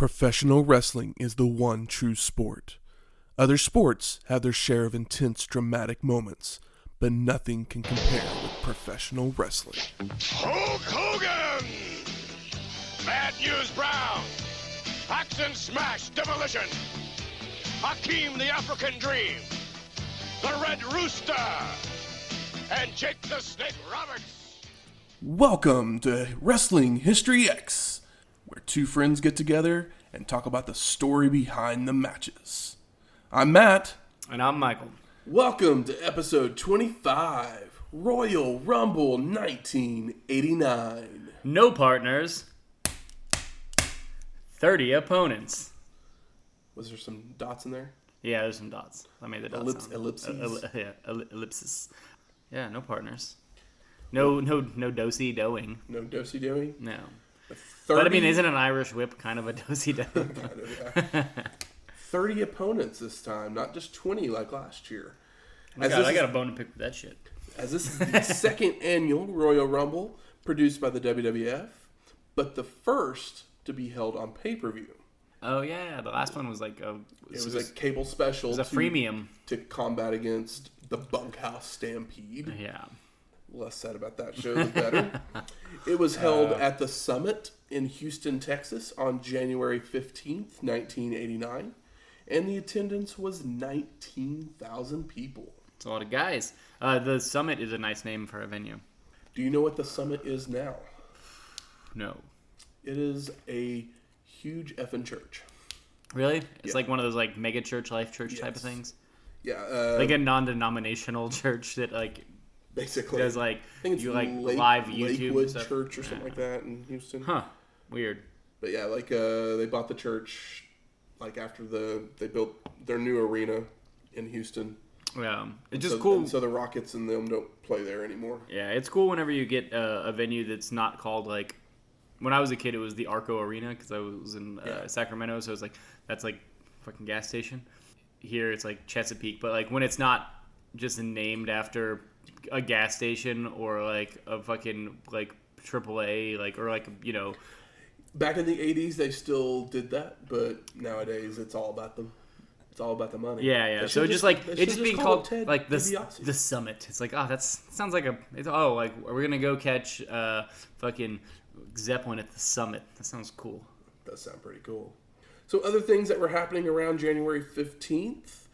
Professional wrestling is the one true sport. Other sports have their share of intense, dramatic moments, but nothing can compare with professional wrestling. Hulk Hogan! Bad News Brown! Axe and Smash Demolition! Hakeem the African Dream! The Red Rooster! And Jake the Snake Roberts! Welcome to Wrestling History X, where two friends get together and talk about the story behind the matches. I'm Matt. And I'm Michael. Welcome to episode 25, Royal Rumble 1989. No partners, 30 opponents. Was there some dots in there? Yeah, there's some dots. I made the dots. Ellipses? Ellipsis. Yeah, no partners. No do-si doing. No do-si doing? No. 30... But I mean, isn't an Irish whip kind of a do-si do? Kind of, yeah. 30 opponents this time, not just 20 like last year. I got a bone to pick with that shit. As this is the second annual Royal Rumble produced by the WWF, but the first to be held on pay-per-view. Oh, yeah. The last one was like it was a cable special. It was a freemium. To combat against the Bunkhouse Stampede. Yeah. Less said about that show, the better. It was held at the Summit in Houston, Texas on January 15th, 1989. And the attendance was 19,000 people. It's a lot of guys. The Summit is a nice name for a venue. Do you know what the Summit is now? No. It is a huge effing church. Really? It's like one of those like mega church, life church type of things? Yeah. Like a non-denominational church that like basically does like I think it's you like live YouTube Lakewood stuff. Church or something like that in Houston. Huh. Weird. But yeah, like they bought the church like after they built their new arena in Houston. Yeah. It's just cool. And so the Rockets and them don't play there anymore. Yeah, it's cool whenever you get a venue that's not called like when I was a kid it was the Arco Arena because I was in Sacramento, so it's like that's like fucking gas station. Here it's like Chesapeake, but like when it's not just named after a gas station or like a fucking like AAA like or like Back in the 80s they still did that, but nowadays it's all about the money. Yeah. So just like it's just being called like the Summit. It's like sounds like we're gonna go catch fucking Zeppelin at the Summit. That sounds cool. Does sound pretty cool. So other things that were happening around January 15th,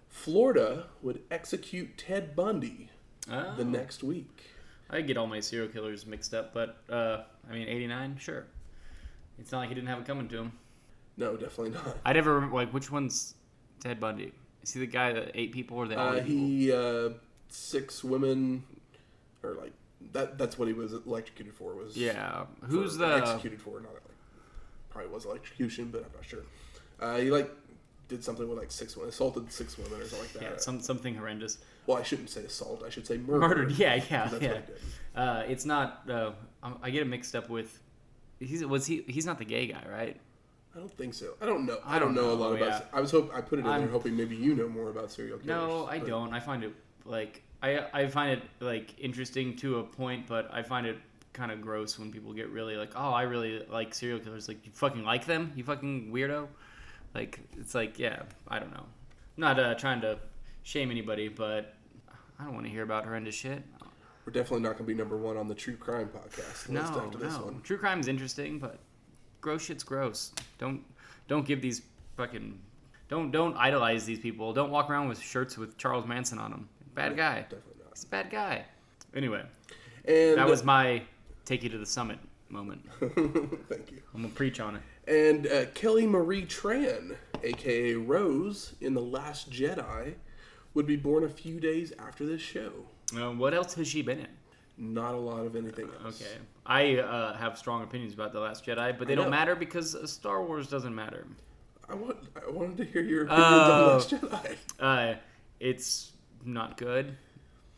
Florida would execute Ted Bundy the next week. I get all my serial killers mixed up, but I mean 89, sure. It's not like he didn't have it coming to him. No, definitely not. I never remember like which one's Ted Bundy. Is he the guy that ate people or the he 6 women or like that's what he was electrocuted for was who's the executed for, not like probably was electrocution, but I'm not sure. He like did something with like 6 women, assaulted 6 women or something like that. Yeah, something horrendous. Well, I shouldn't say assault. I should say murder. Murdered, yeah. That's what he did. It's not. I get it mixed up with. He's not the gay guy, right? I don't think so. I don't know. I don't know a lot about. I put it in there hoping maybe you know more about serial killers. No, I don't. I find it like I find it like interesting to a point, but I find it kind of gross when people get really like, oh, I really like serial killers. Like, you fucking like them? You fucking weirdo? Like, it's like, yeah, I don't know. I'm not trying to shame anybody, but I don't want to hear about horrendous shit. We're definitely not going to be number 1 on the true crime podcast list after this one. True crime's interesting, but gross shit's gross. Don't give these fucking don't idolize these people. Don't walk around with shirts with Charles Manson on them. Bad guy. Definitely not. He's a bad guy. Anyway, and that was my take you to the summit moment. Thank you. I'm gonna preach on it. And Kelly Marie Tran, aka Rose, in The Last Jedi, would be born a few days after this show. What else has she been in? Not a lot of anything else. Okay. I have strong opinions about The Last Jedi, but they don't matter because Star Wars doesn't matter. I wanted to hear your opinions on The Last Jedi. It's not good.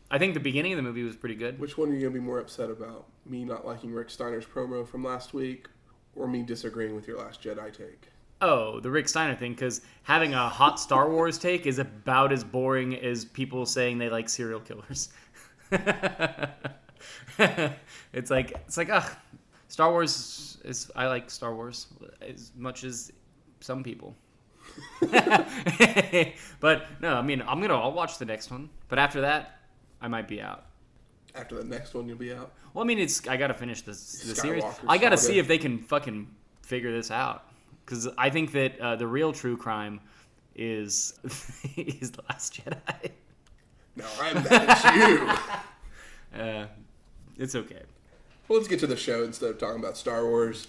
I think the beginning of the movie was pretty good. Which one are you going to be more upset about? Me not liking Rick Steiner's promo from last week, or me disagreeing with your Last Jedi take? Oh, the Rick Steiner thing, because having a hot Star Wars take is about as boring as people saying they like serial killers. It's like, Star Wars is. I like Star Wars as much as some people. But no, I mean, I'll watch the next one. But after that, I might be out. After the next one, you'll be out. Well, I mean, I gotta finish the series. Skywalker I gotta Saga. see if they can fucking figure this out. Because I think that the real true crime is is The Last Jedi. No, I'm mad at you. It's okay. Well, let's get to the show instead of talking about Star Wars.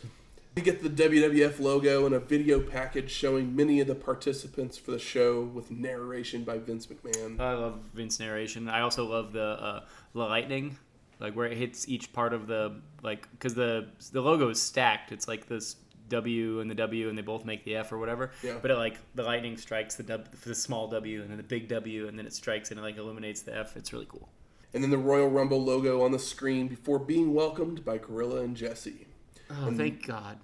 We get the WWF logo and a video package showing many of the participants for the show with narration by Vince McMahon. I love Vince narration. I also love the lightning, like where it hits each part of the, like, because the logo is stacked. It's like this W and the W, and they both make the F or whatever. Yeah. But it, like, the lightning strikes the small W and then the big W, and then it strikes and it like illuminates the F. It's really cool. And then the Royal Rumble logo on the screen before being welcomed by Gorilla and Jesse. Oh, thank God.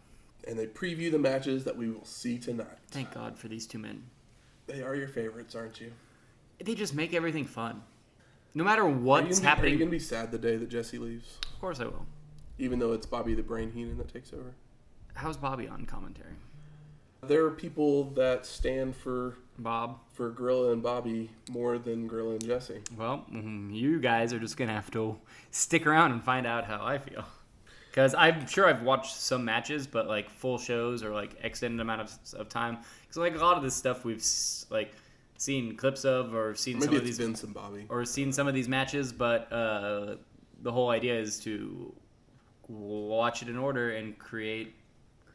And they preview the matches that we will see tonight. Thank God for these two men. They are your favorites, aren't you? They just make everything fun. No matter what's Are happening. you going to be sad the day that Jesse leaves? Of course I will. Even though it's Bobby the Brain Heenan that takes over? How's Bobby on commentary? There are people that stand for Bob? For Gorilla and Bobby more than Gorilla and Jesse. Well, you guys are just going to have to stick around and find out how I feel. Because I'm sure I've watched some matches, but like full shows or like extended amount of time. Because like a lot of this stuff we've like seen clips of or seen Maybe some of these Vince and Bobby or seen some of these matches, but the whole idea is to watch it in order and create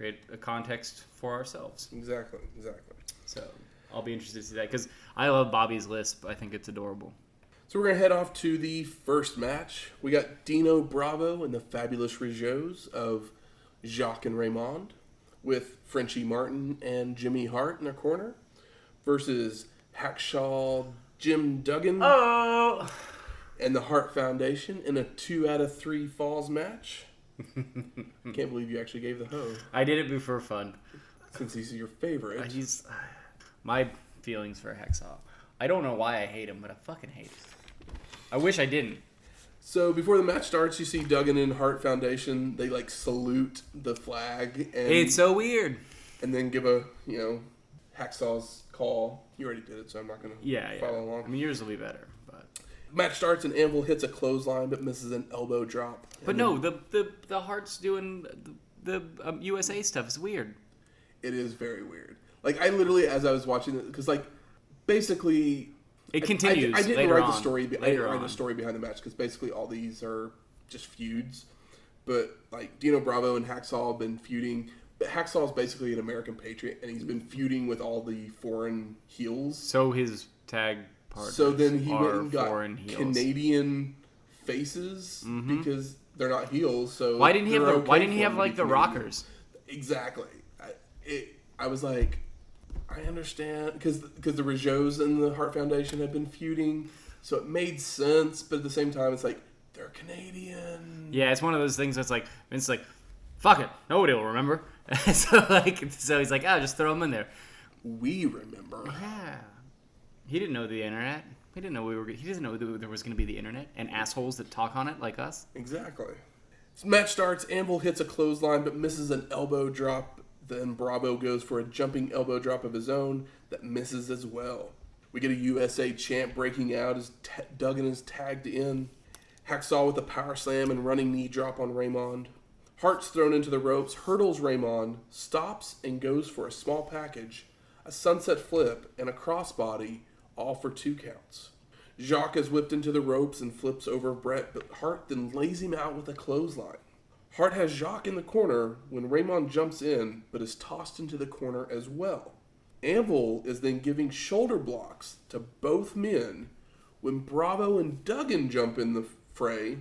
a context for ourselves. Exactly. So I'll be interested to see that because I love Bobby's lisp. I think it's adorable. So we're going to head off to the first match. We got Dino Bravo and the Fabulous Rougeaus of Jacques and Raymond with Frenchy Martin and Jimmy Hart in their corner versus Hacksaw, Jim Duggan, and the Hart Foundation in a 2 out of 3 falls match. Can't believe you actually gave the hoe. I did it for fun. Since he's your favorite. My feelings for Hacksaw. I don't know why I hate him, but I fucking hate him. I wish I didn't. So before the match starts, you see Duggan and Hart Foundation. They like salute the flag. And it's so weird. And then give a, Hacksaw's call. You already did it, so I'm not going to follow along. I mean, yours will be better. But match starts and Anvil hits a clothesline but misses an elbow drop. But no, the Hart's doing the USA stuff is weird. It is very weird. Like, I literally, as I was watching it, because, like, basically... It continues. I didn't later write on. the story. I Later didn't write on. the story behind the match because basically all these are just feuds. But like Dino Bravo and Hacksaw have been feuding. But Hacksaw is basically an American patriot, and he's been feuding with all the foreign heels. So his tag partners. So then he went and got heels. Canadian faces because they're not heels. So why didn't he have they're okay Why didn't he for have him to like be the Canadian. Rockers? Exactly. I was like, I understand because the Rougeaus and the Hart Foundation have been feuding, so it made sense. But at the same time, it's like they're Canadian. Yeah, it's one of those things that's like Vince's like, fuck it, nobody will remember. so he's like, just throw them in there. We remember. Yeah, he didn't know the internet. He didn't know He doesn't know there was going to be the internet and assholes that talk on it like us. Exactly. So match starts. Anvil hits a clothesline but misses an elbow drop. Then Bravo goes for a jumping elbow drop of his own that misses as well. We get a USA chant breaking out as Duggan is tagged in. Hacksaw with a power slam and running knee drop on Raymond. Hart's thrown into the ropes, hurdles Raymond, stops and goes for a small package, a sunset flip, and a crossbody, all for 2 counts. Jacques is whipped into the ropes and flips over Brett, but Hart then lays him out with a clothesline. Hart has Jacques in the corner when Raymond jumps in, but is tossed into the corner as well. Anvil is then giving shoulder blocks to both men when Bravo and Duggan jump in the fray,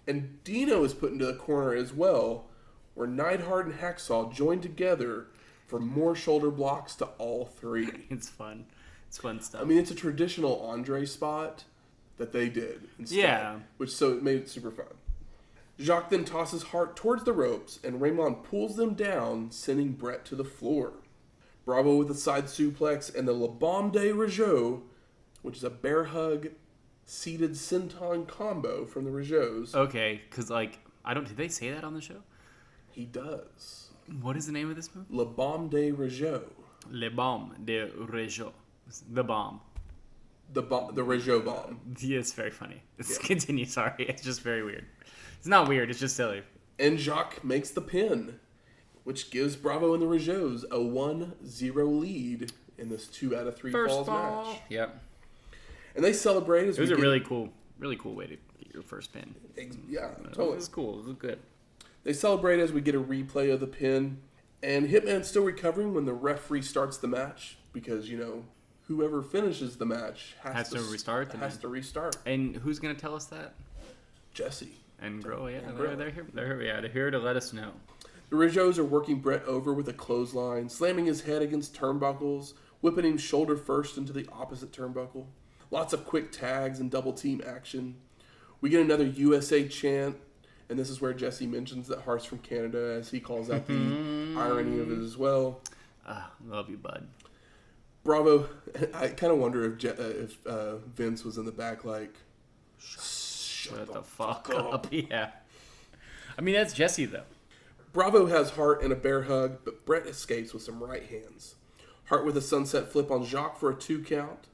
and Dino is put into the corner as well, where Neidhart and Hacksaw join together for more shoulder blocks to all 3. It's fun. It's fun stuff. I mean, it's a traditional Andre spot that they did instead. Yeah. So it made it super fun. Jacques then tosses Hart towards the ropes, and Raymond pulls them down, sending Brett to the floor. Bravo with a side suplex and the La Bombe de Rougeau, which is a bear hug, seated senton combo from the Rougeaus. Okay, because did they say that on the show? He does. What is the name of this move? La Bombe de Rougeau. Le bomb de Rougeaus. The bomb. The Rougeaus bomb. Yeah, it's very funny. Continue, sorry. It's just very weird. It's not weird, it's just silly. And Jacques makes the pin, which gives Bravo and the Rougeaus a 1-0 lead in this 2 out of 3 falls match. Yep. And they celebrate as it was a really cool way to get your first pin. Yeah, totally. It was cool. It was good. They celebrate as we get a replay of the pin. And Hitman's still recovering when the ref restarts the match because, whoever finishes the match has to restart. And who's going to tell us that? Jesse. And Grow, yeah. They're here to let us know. The Rougeaus are working Brett over with a clothesline, slamming his head against turnbuckles, whipping him shoulder first into the opposite turnbuckle. Lots of quick tags and double team action. We get another USA chant, and this is where Jesse mentions that Hart's from Canada as he calls out the irony of it as well. Love you, bud. Bravo. I kind of wonder if Vince was in the back like, shut the fuck up. Yeah. I mean, that's Jesse, though. Bravo has Hart in a bear hug, but Brett escapes with some right hands. Hart with a sunset flip on Jacques for a 2 count.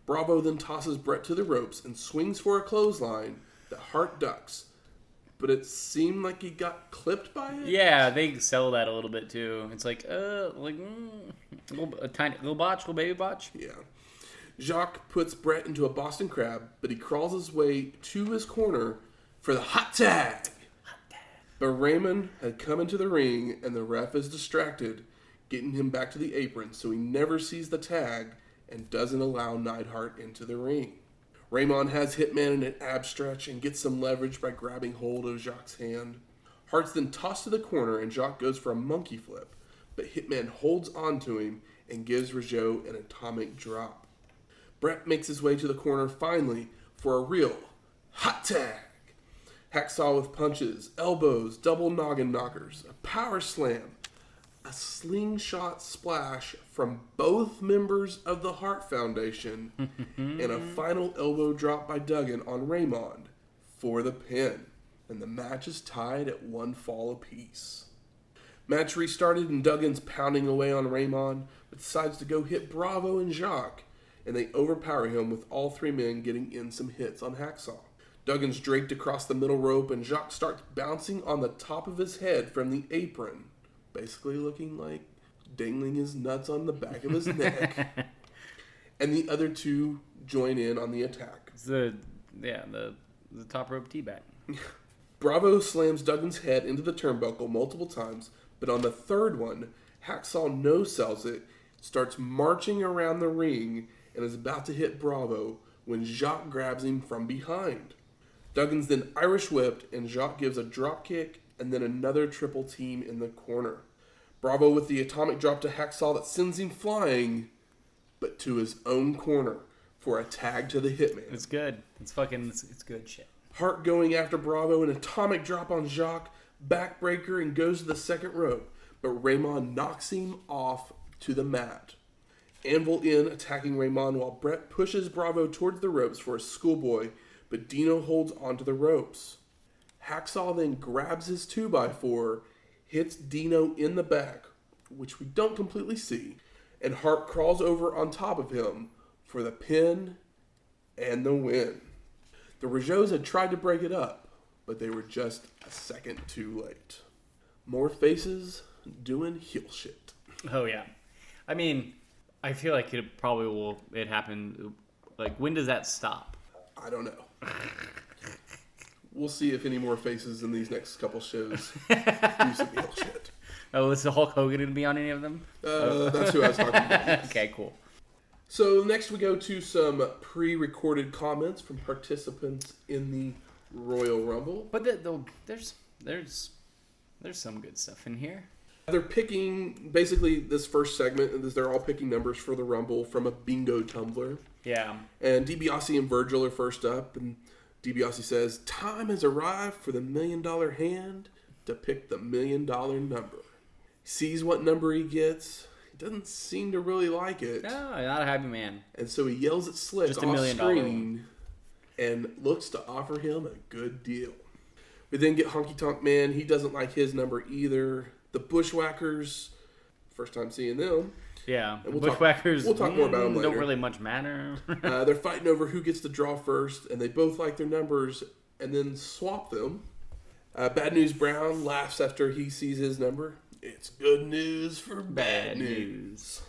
Bravo then tosses Brett to the ropes and swings for a clothesline that Hart ducks. But it seemed like he got clipped by it. Yeah, they sell that a little bit too. It's like, a little botch, little baby botch. Yeah. Jacques puts Brett into a Boston Crab, but he crawls his way to his corner for the hot tag. But Raymond had come into the ring, and the ref is distracted, getting him back to the apron, so he never sees the tag and doesn't allow Neidhart into the ring. Raymond has Hitman in an ab stretch and gets some leverage by grabbing hold of Jacques' hand. Hart's then tossed to the corner, and Jacques goes for a monkey flip, but Hitman holds onto him and gives Rougeau an atomic drop. Brett makes his way to the corner finally for a real hot tag. Hacksaw with punches, elbows, double noggin knockers, a power slam, a slingshot splash from both members of the Hart Foundation, and a final elbow drop by Duggan on Raymond for the pin. And the match is tied at 1 fall apiece. Match restarted and Duggan's pounding away on Raymond, but decides to go hit Bravo and Jacques, and they overpower him with all 3 men getting in some hits on Hacksaw. Duggan's draped across the middle rope, and Jacques starts bouncing on the top of his head from the apron, basically looking like dangling his nuts on the back of his neck. And the other 2 join in on the attack. It's the top rope teabag. Bravo slams Duggan's head into the turnbuckle multiple times, but on the 3rd one, Hacksaw no-sells it, starts marching around the ring, and is about to hit Bravo when Jacques grabs him from behind. Duggan's then Irish whipped, and Jacques gives a drop kick and then another triple team in the corner. Bravo with the atomic drop to Hacksaw that sends him flying, but to his own corner for a tag to the Hitman. It's good. It's good shit. Hart going after Bravo, an atomic drop on Jacques, backbreaker, and goes to the 2nd rope, but Raymond knocks him off to the mat. Anvil in attacking Raymond while Brett pushes Bravo towards the ropes for a schoolboy, but Dino holds onto the ropes. Hacksaw then grabs his 2x4, hits Dino in the back, which we don't completely see, and Hart crawls over on top of him for the pin and the win. The Rougeaus had tried to break it up, but they were just a second too late. More faces doing heel shit. Oh, yeah. I mean, I feel like it happened. Like, when does that stop? I don't know. We'll see if any more faces in these next couple shows do some heel shit. Oh, is the Hulk Hogan going to be on any of them? That's who I was talking about. Yes. Okay, cool. So next we go to some pre-recorded comments from participants in the Royal Rumble. But there's some good stuff in here. They're picking, basically this first segment, they're all picking numbers for the Rumble from a bingo tumbler. Yeah. And DiBiase and Virgil are first up, and DiBiase says, "Time has arrived for the $1 million hand to pick the $1 million number." He sees what number he gets. He doesn't seem to really like it. No, not a happy man. And so he yells at Slick Just off $1 million screen and looks to offer him a good deal. We then get Honky Tonk Man. He doesn't like his number either. The Bushwhackers, first time seeing them, Yeah, And Bushwhackers. We'll talk more about them later. Don't really much matter. They're fighting over who gets to draw first, and they both like their numbers and then swap them. Bad News Brown laughs after he sees his number. It's good news for bad news.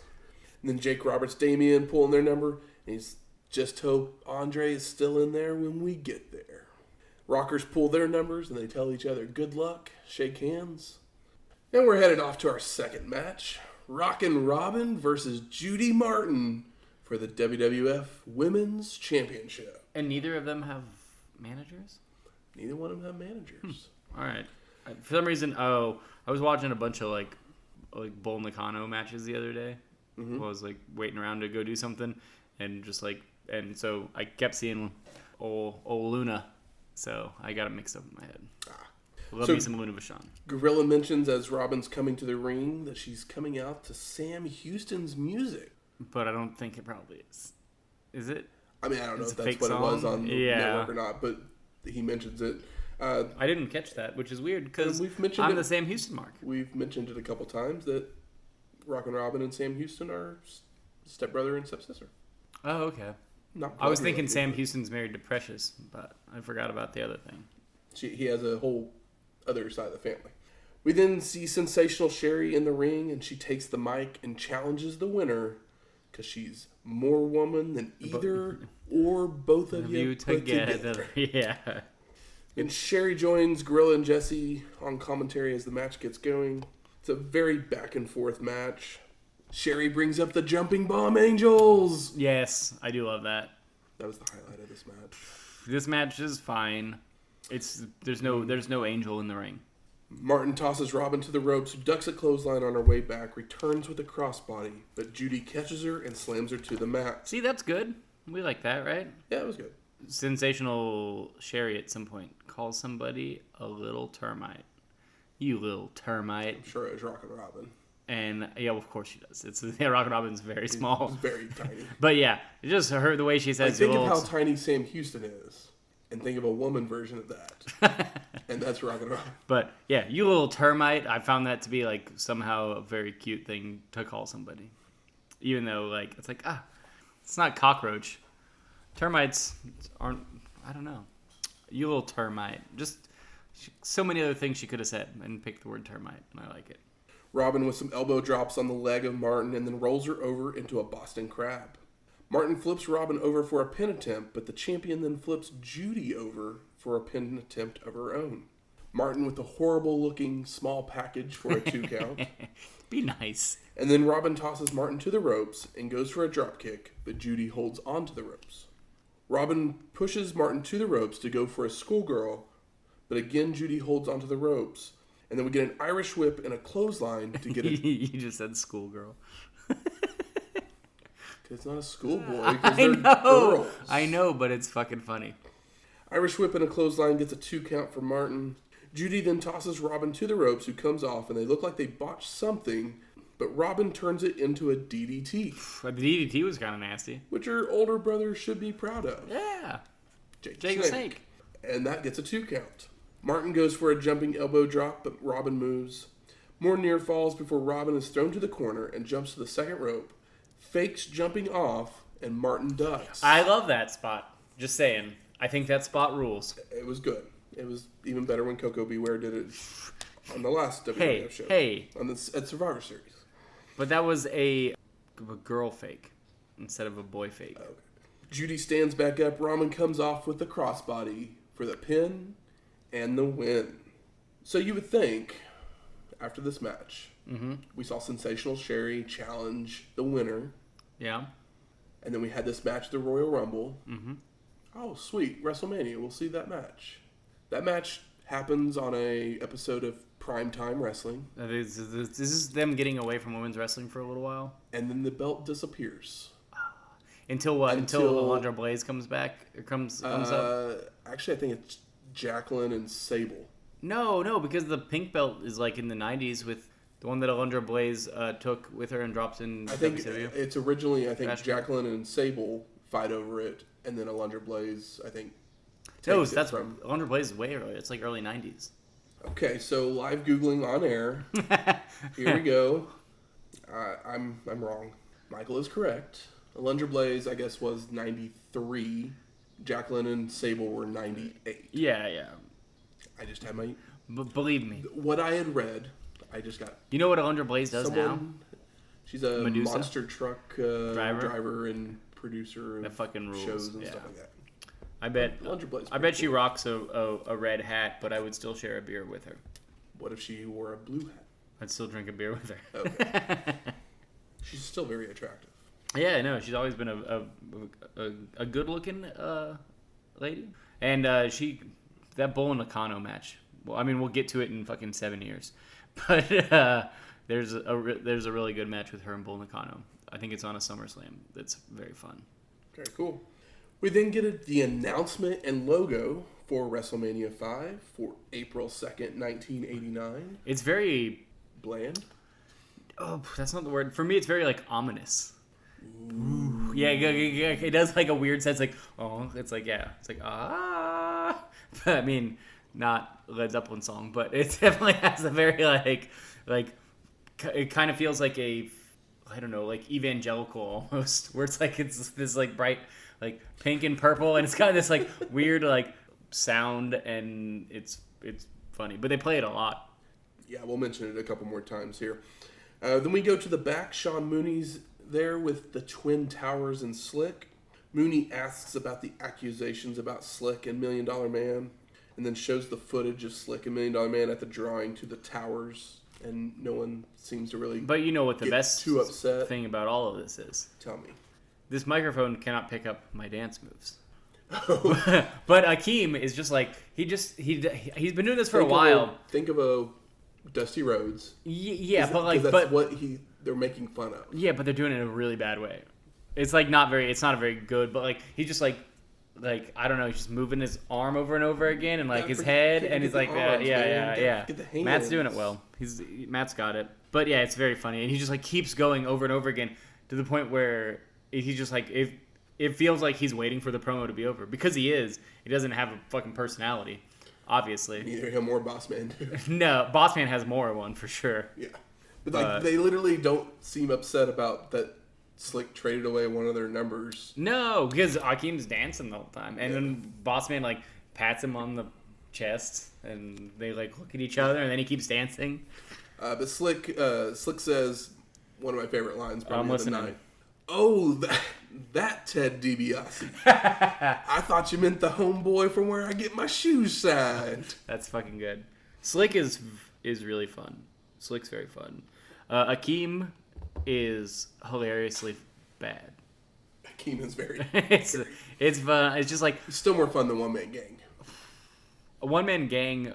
And then Jake Roberts, Damian pulling their number, and he's just hope Andre is still in there when we get there. Rockers pull their numbers, and they tell each other good luck, shake hands. And we're headed off to our second match. Rockin' Robin versus Judy Martin for the WWF Women's Championship. And neither of them have managers? Neither one of them have managers. All right. For some reason, I was watching a bunch of like Bull Nakano matches the other day. Mm-hmm. I was like waiting around to go do something, and so I kept seeing old Luna, so I got it mixed up in my head. Love me some Luna Vachon. Gorilla mentions as Robin's coming to the ring that she's coming out to Sam Houston's music. But I don't think it probably is. Is it? I mean, I don't know if that's what it was on the network or not, but he mentions it. I didn't catch that, which is weird because I'm the Sam Houston mark. We've mentioned it a couple times that Rockin' Robin and Sam Houston are stepbrother and stepsister. Oh, okay. I was thinking Sam Houston's married to Precious, but I forgot about the other thing. He has a whole other side of the family. We then see Sensational Sherry in the ring, and she takes the mic and challenges the winner because she's more woman than either or both of you together. Yeah. And Sherry joins Gorilla and Jesse on commentary as the match gets going. It's a very back and forth match. Sherry brings up the Jumping Bomb Angels. Yes, I do love that. That was the highlight of this match. This match is fine. There's no angel in the ring. Martin tosses Robin to the ropes, ducks a clothesline on her way back, returns with a crossbody, but Judy catches her and slams her to the mat. See, that's good. We like that, right? Yeah, it was good. Sensational Sherry at some point calls somebody a little termite. You little termite. I'm sure it was Rockin' Robin. And yeah, of course she does. Rockin' Robin's very small. It's very tiny. But yeah, just the way she says. Think of how tiny Sam Houston is. And think of a woman version of that. And that's Rockin' Robin. But yeah, you little termite. I found that to be like somehow a very cute thing to call somebody. Even though it's not cockroach. Termites aren't, I don't know. You little termite. Just so many other things she could have said and picked the word termite. And I like it. Robin with some elbow drops on the leg of Martin and then rolls her over into a Boston Crab. Martin flips Robin over for a pin attempt, but the champion then flips Judy over for a pin attempt of her own. Martin with a horrible-looking small package for a 2 count. Be nice. And then Robin tosses Martin to the ropes and goes for a drop kick, but Judy holds onto the ropes. Robin pushes Martin to the ropes to go for a schoolgirl, but again Judy holds onto the ropes. And then we get an Irish whip and a clothesline to get it. You just said schoolgirl. It's not a schoolboy because they're girls. I know, but it's fucking funny. Irish whip and a clothesline gets a 2 count for Martin. Judy then tosses Robin to the ropes, who comes off, and they look like they botched something, but Robin turns it into a DDT. The DDT was kind of nasty. Which her older brother should be proud of. Yeah. Jake the Snake. And that gets a 2 count. Martin goes for a jumping elbow drop, but Robin moves. More near falls before Robin is thrown to the corner and jumps to the second rope, fakes jumping off, and Martin ducks. I love that spot. Just saying. I think that spot rules. It was good. It was even better when Coco Beware did it on the last WWF show. At Survivor Series. But that was a girl fake instead of a boy fake. Okay. Judy stands back up. Robin comes off with the crossbody for the pin and the win. So you would think, after this match, we saw Sensational Sherry challenge the winner. Yeah. And then we had this match at the Royal Rumble. Mm-hmm. Oh, sweet. WrestleMania. We'll see that match. That match happens on a episode of Primetime Wrestling. This is them getting away from women's wrestling for a little while. And then the belt disappears. Until what? Until Alundra Blaze comes back? Or comes up? Actually, I think it's Jacqueline and Sable. No, because the pink belt is like in the 90s with the one that Alundra Blaze took with her and dropped in WCW. It's originally, Jacqueline and Sable fight over it, and then Alundra Blaze, I think, that's from Alundra Blaze is way earlier. It's like early 90s. Okay, so live Googling on air. Here we go. I'm wrong. Michael is correct. Alundra Blaze, I guess, was 93. Jacqueline and Sable were 98. Yeah. I just had my... Believe me. What I had read, I just got... You know what Alundra Blaze does now? She's a Medusa? monster truck driver and producer of fucking rules. shows and stuff like that. I bet she cool. rocks a red hat, but I would still share a beer with her. What if she wore a blue hat? I'd still drink a beer with her. Okay. She's still very attractive. Yeah, no, she's always been a good-looking lady. And that Bull and Nakano match. Well, I mean, we'll get to it in fucking 7 years. But there's a really good match with her and Bull Nakano. I think it's on a SummerSlam. That's very fun. Very cool. We then get the announcement and logo for WrestleMania 5 for April 2nd, 1989. It's very... bland? Oh, that's not the word. For me, it's very, like, ominous. Ooh. Yeah, it does, like, a weird sense, like, oh, it's like, yeah. It's like, ah. I mean, not Led Zeppelin song, but it definitely has a very, like, it kind of feels like a, I don't know, like, evangelical almost, where it's like, it's this, like, bright, like, pink and purple, and it's got this, like, weird, like, sound, and it's funny. But they play it a lot. Yeah, we'll mention it a couple more times here. Then we go to the back. Sean Mooney's there with the Twin Towers and Slick. Mooney asks about the accusations about Slick and $1 Million Man, and then shows the footage of Slick and $1 Million Man at the drawing to the towers, and no one seems to really But you know what the best too upset. thing about all of this is? Tell me. This microphone cannot pick up my dance moves. But Akeem is just like, he's been doing this for a while. Think of a Dusty Rhodes. Yeah, that's what they're making fun of. Yeah, but they're doing it in a really bad way. It's like it's not a very good, but like he's just like I don't know, he's just moving his arm over and over again, and like his head, and he's like yeah. Matt's doing it well. Matt's got it. But yeah, it's very funny, and he just like keeps going over and over again to the point where he's just like it feels like he's waiting for the promo to be over because he is. He doesn't have a fucking personality. Obviously. Neither him or Bossman do. No, Bossman has more one for sure. Yeah. But they literally don't seem upset about that Slick traded away one of their numbers. No, because Akeem's dancing the whole time. And then Bossman, like, pats him on the chest, and they, like, look at each other, and then he keeps dancing. But Slick says one of my favorite lines probably of the night. Oh, that Ted DiBiase. I thought you meant the homeboy from where I get my shoes signed. That's fucking good. Slick is really fun. Slick's very fun. Akeem is hilariously bad. Akeem is very it's fun. It's just like... It's still more fun than One Man Gang. A one-man gang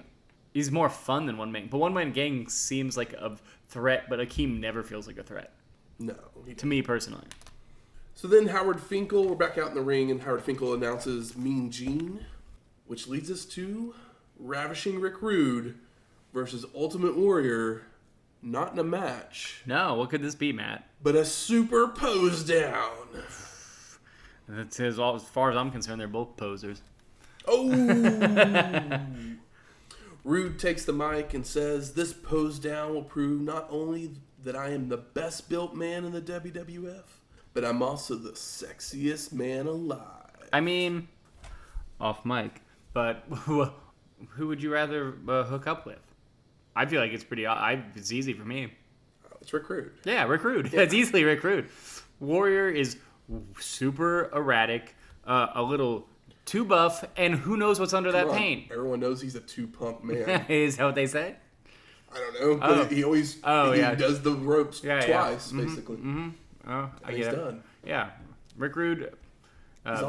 is more fun than one-man. But one-man gang seems like a threat, but Akeem never feels like a threat. No. To me, personally. So then Howard Finkel, we're back out in the ring, and Howard Finkel announces Mean Gene, which leads us to Ravishing Rick Rude versus Ultimate Warrior, not in a match. No, what could this be, Matt? But a super pose down. That's as far as I'm concerned, they're both posers. Oh! Rude takes the mic and says, this pose down will prove not only that I am the best built man in the WWF, but I'm also the sexiest man alive. I mean, off mic, but who would you rather hook up with? I feel like it's it's easy for me. It's Rick Rude. Yeah, Rick Rude. Yeah. It's easily Rick Rude. Warrior is super erratic, a little too buff, and who knows what's under that paint. Everyone knows he's a two-pump man. Is that what they say? I don't know, but he always does the ropes twice, basically. Mm-hmm. Oh, he's done. Yeah, Rick Rude.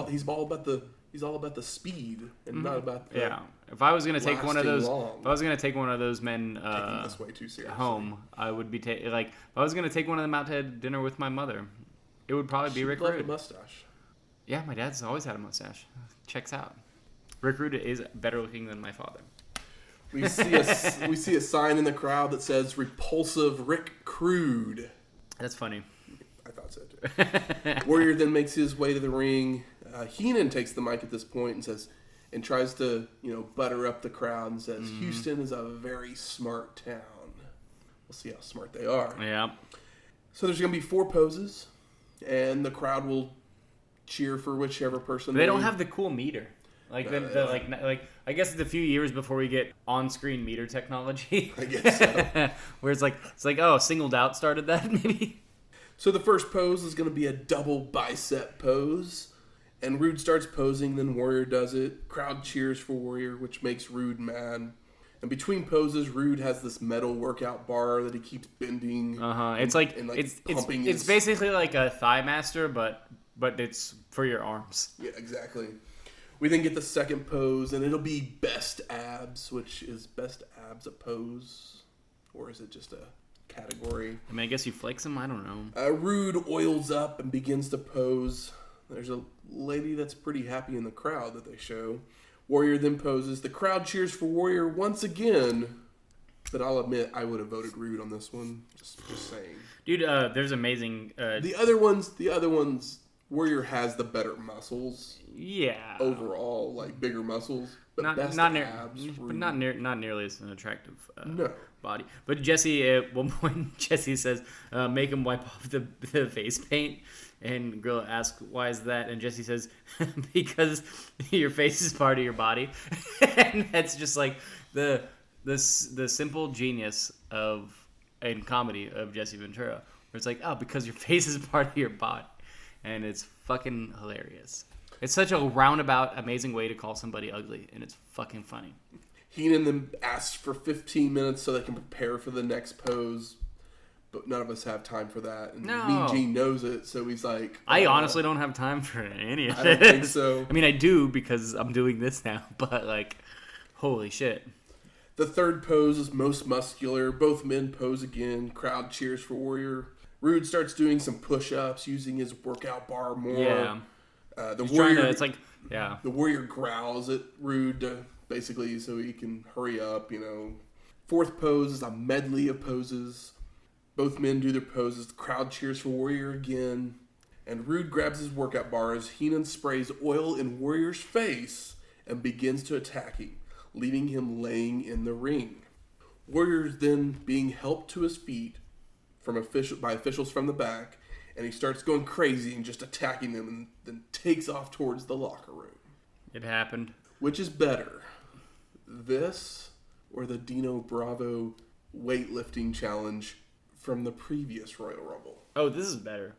He's all about the speed and not about the. Yeah, if I was gonna take one of those men taking this way too seriously home, I would be if I was gonna take one of them out to dinner with my mother, it would probably be Rick Rude. A mustache. Yeah, my dad's always had a mustache. Checks out. Rick Rude is better looking than my father. We see a sign in the crowd that says "Repulsive Rick Crude." That's funny. I thought so too. Warrior then makes his way to the ring. Heenan takes the mic at this point and tries to butter up the crowd and says Houston is a very smart town. We'll see how smart they are. Yeah. So there's going to be 4 poses, and the crowd will cheer for whichever person. They don't have the cool meter. Like I guess it's a few years before we get on-screen meter technology. I guess so. Where it's like oh, Singled Out started that maybe. So the first pose is going to be a double bicep pose, and Rude starts posing, then Warrior does it. Crowd cheers for Warrior, which makes Rude mad. And between poses, Rude has this metal workout bar that he keeps bending. It's like it's basically like a Thigh Master, but it's for your arms. Yeah, exactly. We then get the second pose, and it'll be Best Abs, which is Best Abs a pose? Or is it just a category? I mean, I guess you flex them? I don't know. Rude oils up and begins to pose. There's a lady that's pretty happy in the crowd that they show. Warrior then poses. The crowd cheers for Warrior once again. But I'll admit, I would have voted Rude on this one. Just saying. Dude, there's amazing... The other ones... Warrior has the better muscles. Yeah. Overall, like bigger muscles, but not nearly as an attractive body. But Jesse, at one point, Jesse says, "Make him wipe off the face paint." And Gorilla asks, "Why is that?" And Jesse says, "Because your face is part of your body." And that's just like the simple genius in comedy of Jesse Ventura, where it's like, "Oh, because your face is part of your body." And it's fucking hilarious. It's such a roundabout, amazing way to call somebody ugly, and it's fucking funny. Heenan then asks for 15 minutes so they can prepare for the next pose, but none of us have time for that. And Mean Gene knows it, so he's like... I honestly don't have time for any of this. I don't think so. I mean, I do because I'm doing this now, but like, holy shit. The third pose is Most Muscular. Both men pose again. Crowd cheers for Warrior. Rude starts doing some push-ups, using his workout bar more. Yeah. The Warrior, The Warrior growls at Rude, basically, so he can hurry up, Fourth pose is a medley of poses. Both men do their poses. The crowd cheers for Warrior again. And Rude grabs his workout bar as Heenan sprays oil in Warrior's face and begins to attack him, leaving him laying in the ring. Warrior is then being helped to his feet by officials from the back, and he starts going crazy and just attacking them, and then takes off towards the locker room. It happened. Which is better, this or the Dino Bravo weightlifting challenge from the previous Royal Rumble? Oh, this is better.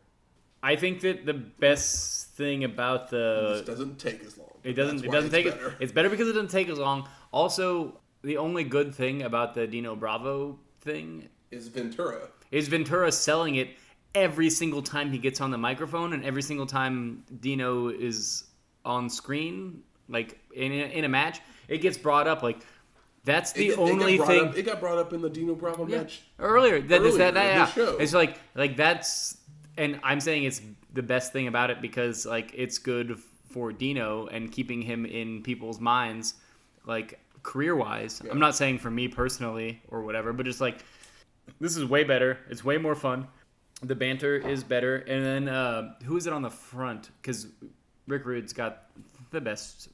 I think that the best thing about this doesn't take as long. It doesn't take better. It's better because it doesn't take as long. Also, the only good thing about the Dino Bravo thing is Ventura. Is Ventura selling it every single time he gets on the microphone, and every single time Dino is on screen, like in a match, it gets brought up. Like that's the only thing. It got brought up in the Dino Bravo match earlier. This show. It's like that's, and I'm saying it's the best thing about it because like it's good for Dino and keeping him in people's minds, like career-wise. Yeah. I'm not saying for me personally or whatever, but just like. This is way better. It's way more fun. The banter is better. And then who is it on the front? Because Rick Rude's got the best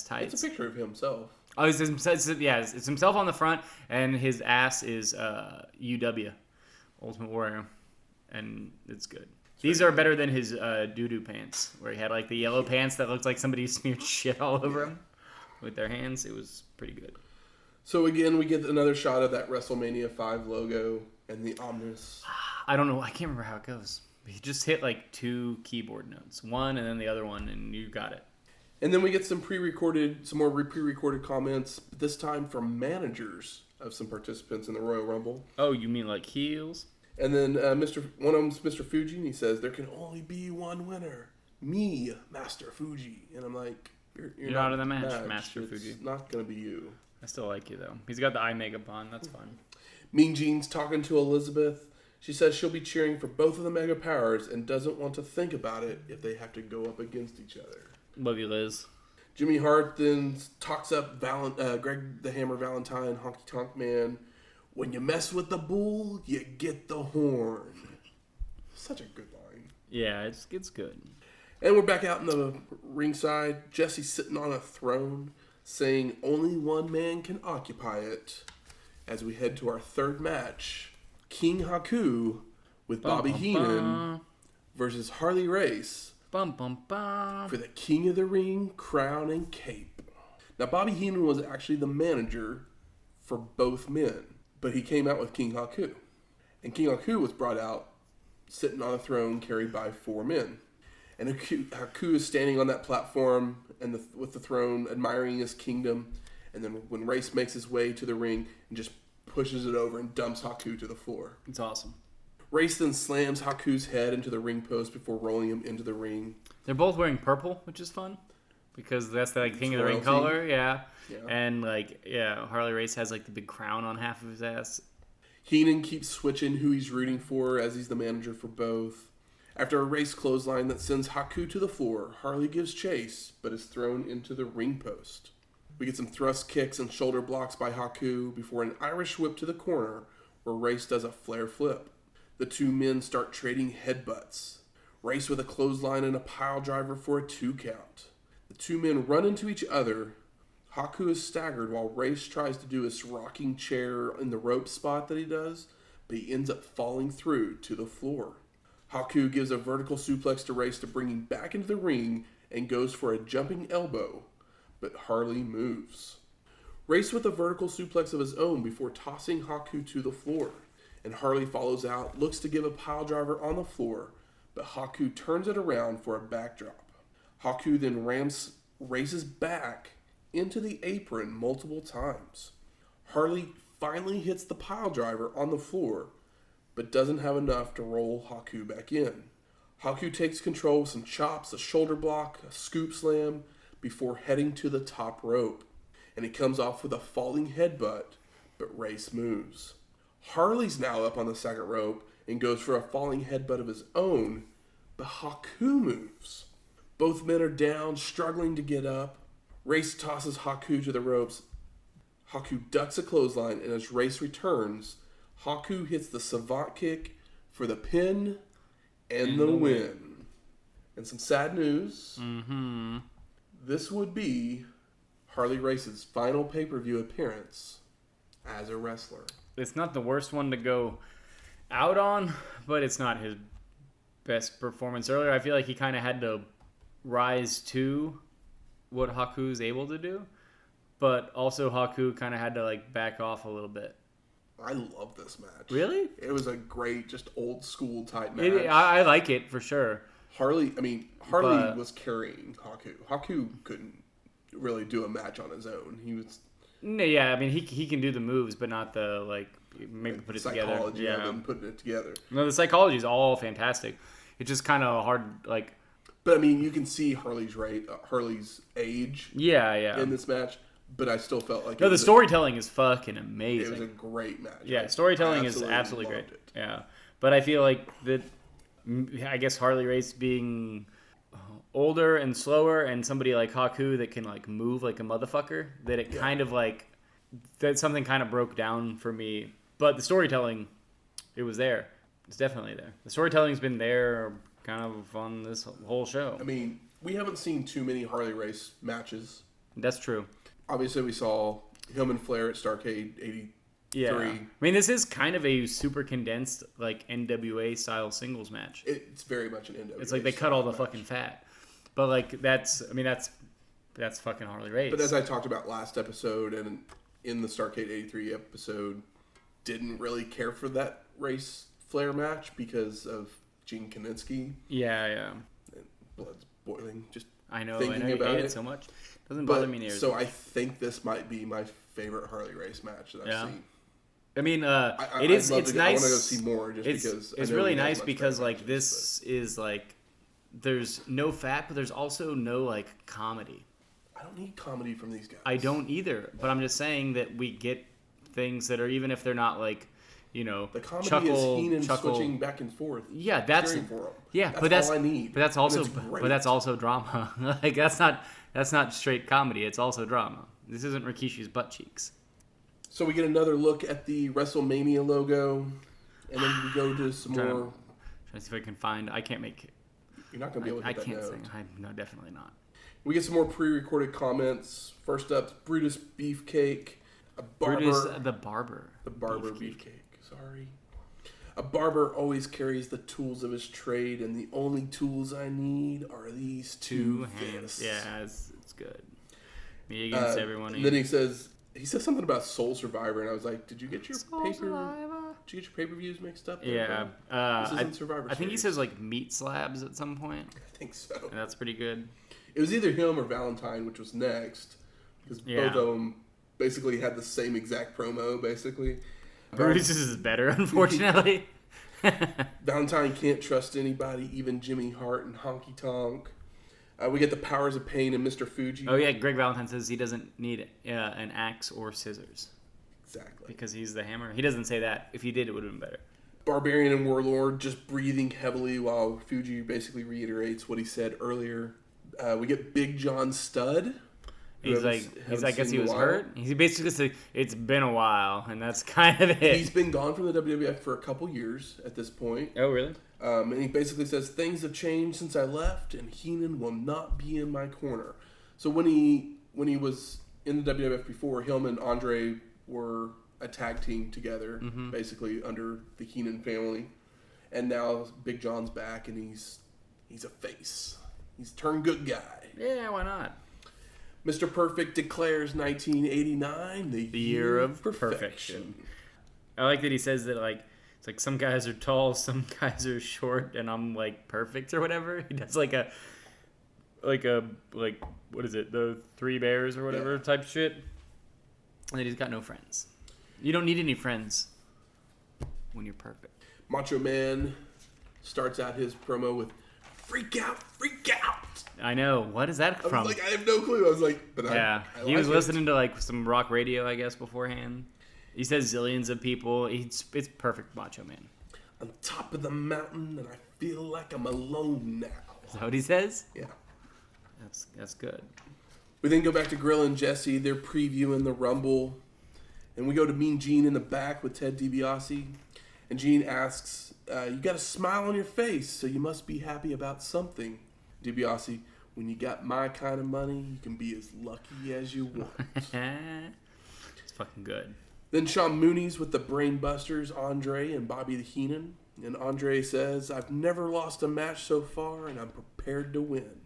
tights. It's a picture of himself. Oh, it's himself on the front, and his ass is UW, Ultimate Warrior, and it's good. These are better than his doo-doo pants, where he had like the yellow pants that looked like somebody smeared shit all over him with their hands. It was pretty good. So again, we get another shot of that WrestleMania 5 logo and the ominous. I don't know. I can't remember how it goes. He just hit like 2 keyboard notes, one and then the other one, and you got it. And then we get some more pre-recorded comments, this time from managers of some participants in the Royal Rumble. Oh, you mean like heels? And then one of them's Mr. Fuji, and he says, "There can only be one winner, me, Master Fuji." And I'm like, "You're not in the match, Master Fuji. It's not gonna be you." I still like you, though. He's got the eye makeup on. That's fun. Mean Gene's talking to Elizabeth. She says she'll be cheering for both of the Mega Powers and doesn't want to think about it if they have to go up against each other. Love you, Liz. Jimmy Hart then talks up Greg the Hammer Valentine, Honky Tonk Man. "When you mess with the bull, you get the horn." Such a good line. Yeah, it's good. And we're back out in the ringside. Jesse's sitting on a throne, saying only one man can occupy it. As we head to our third match, King Haku with Bobby Heenan versus Harley Race for the King of the Ring crown and cape. Now, Bobby Heenan was actually the manager for both men, but he came out with King Haku. And King Haku was brought out sitting on a throne carried by 4 men. And Haku is standing on that platform and with the throne, admiring his kingdom. And then when Race makes his way to the ring and just pushes it over and dumps Haku to the floor. It's awesome. Race then slams Haku's head into the ring post before rolling him into the ring. They're both wearing purple, which is fun. Because that's the King of the Ring color, yeah. And Harley Race has the big crown on half of his ass. Heenan keeps switching who he's rooting for as he's the manager for both. After a Race clothesline that sends Haku to the floor, Harley gives chase, but is thrown into the ring post. We get some thrust kicks and shoulder blocks by Haku before an Irish whip to the corner where Race does a flare flip. The 2 men start trading headbutts. Race with a clothesline and a pile driver for a 2 count. The 2 men run into each other. Haku is staggered while Race tries to do his rocking chair in the rope spot that he does, but he ends up falling through to the floor. Haku gives a vertical suplex to Race to bring him back into the ring and goes for a jumping elbow, but Harley moves. Race with a vertical suplex of his own before tossing Haku to the floor, and Harley follows out, looks to give a pile driver on the floor, but Haku turns it around for a backdrop. Haku then rams Race's back into the apron multiple times. Harley finally hits the pile driver on the floor, but doesn't have enough to roll Haku back in. Haku takes control with some chops, a shoulder block, a scoop slam, before heading to the top rope. And he comes off with a falling headbutt, but Race moves. Harley's now up on the second rope and goes for a falling headbutt of his own, but Haku moves. Both men are down, struggling to get up. Race tosses Haku to the ropes. Haku ducks a clothesline, and as Race returns, Haku hits the savant kick for the pin and the win. And some sad news. Mm-hmm. This would be Harley Race's final pay-per-view appearance as a wrestler. It's not the worst one to go out on, but it's not his best performance earlier. I feel like he kind of had to rise to what Haku's able to do, but also Haku kind of had to back off a little bit. I love this match. Really? It was a great, just old school type match. I like it for sure. Harley was carrying Haku. Haku couldn't really do a match on his own. He was. Yeah, I mean he can do the moves, but not the maybe put it together. Psychology of him putting it together. No, the psychology is all fantastic. It's just kind of hard, But I mean, you can see Harley's age. Yeah. In this match, but I still felt like the storytelling is fucking amazing. It was a great match. Yeah, storytelling is absolutely great. It. Yeah, but I feel like that. I guess Harley Race being older and slower, and somebody like Haku that can move like a motherfucker. That it kind of that something kind of broke down for me. But the storytelling, it was there. It's definitely there. The storytelling's been there kind of on this whole show. I mean, we haven't seen too many Harley Race matches. That's true. Obviously, we saw him and Flair at Starrcade 83. Yeah. I mean, this is kind of a super condensed, NWA style singles match. It's very much an NWA. It's they cut all the fucking fat. But, that's fucking Harley Race. But as I talked about last episode and in the Starrcade 83 episode, didn't really care for that Race Flair match because of Gene Kaninsky. Yeah. And blood's boiling. Just I know. You hate it so much. Doesn't bother me near. So I think this might be my favorite Harley Race match that I've seen. I mean, it's nice. I want to go see more because it's really nice because this is there's no fat, but there's also no comedy. I don't need comedy from these guys. I don't either, but I'm just saying that we get things that are, even if they're not the comedy is Heenan switching back and forth. Yeah, that's all I need. But that's also drama. That's not straight comedy. It's also drama. This isn't Rikishi's butt cheeks. So we get another look at the WrestleMania logo, and then we go to some more. Trying to see if I can find. I can't make. You're not going to be able to get that note. I can't sing. No, definitely not. We get some more pre-recorded comments. First up, Brutus Beefcake. Brutus the Barber. The Barber Beefcake. Sorry. A barber always carries the tools of his trade, and the only tools I need are these two hands. fists. Yeah, it's good. Me against everyone. And then he says something about Soul Survivor, and I was like, did you get your pay-per-views mixed up there? Yeah. This isn't Survivor I think he Series. says like meat slabs at some point. I think so. And that's pretty good. It was either him or Valentine, which was next, because both of them basically had the same exact promo, basically. Bruce's is better, unfortunately. Valentine can't trust anybody, even Jimmy Hart and Honky Tonk. We get the powers of pain and Mr. Fuji. Oh yeah, Greg Valentine says he doesn't need an axe or scissors. Exactly. Because he's the hammer. He doesn't say that. If he did, it would have been better. Barbarian and Warlord just breathing heavily while Fuji basically reiterates what he said earlier. We get Big John Studd. I guess he was hurt. He basically said, it's been a while, and that's kind of it. He's been gone from the WWF for a couple years at this point. Oh, really? And he basically says, things have changed since I left, and Heenan will not be in my corner. So when he was in the WWF before, him and Andre were a tag team together, basically under the Heenan family. And now Big John's back, and he's a face. He's turned good guy. Yeah, why not? Mr. Perfect declares 1989 the year of perfection. I like that he says that, like, it's like some guys are tall, some guys are short, and I'm like perfect or whatever. He does like what is it, the Three Bears or whatever type shit. And then he's got no friends. You don't need any friends when you're perfect. Macho Man starts out his promo with freak out, freak out. I know. What is that from? I was like, I have no clue. I was like, but yeah. He was listening to like some rock radio, I guess, beforehand. He says zillions of people. It's perfect, Macho Man. On top of the mountain, and I feel like I'm alone now. Is that what he says? Yeah. That's good. We then go back to Grill and Jesse. They're previewing the Rumble. And we go to Mean Gene in the back with Ted DiBiase. And Gene asks, you got a smile on your face, so you must be happy about something. DiBiase, when you got my kind of money, you can be as lucky as you want. It's fucking good. Then Sean Mooney's with the Brainbusters, Andre and Bobby the Heenan. And Andre says, I've never lost a match so far, and I'm prepared to win.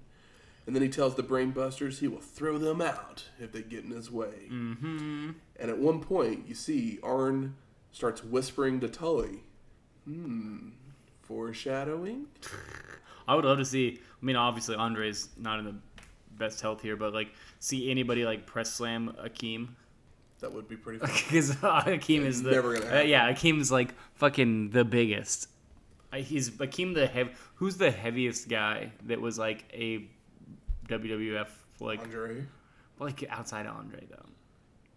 And then he tells the Brainbusters he will throw them out if they get in his way. Mm-hmm. And at one point, you see Arn starts whispering to Tully. Foreshadowing? I would love to see, I mean, obviously Andre's not in the best health here, but like see anybody like press slam Akeem. That would be pretty fun. Because Akeem is never gonna happen. Yeah, Akeem's like fucking the biggest. He's Akeem who's the heaviest guy that was like a WWF like Andre. Like outside of Andre though.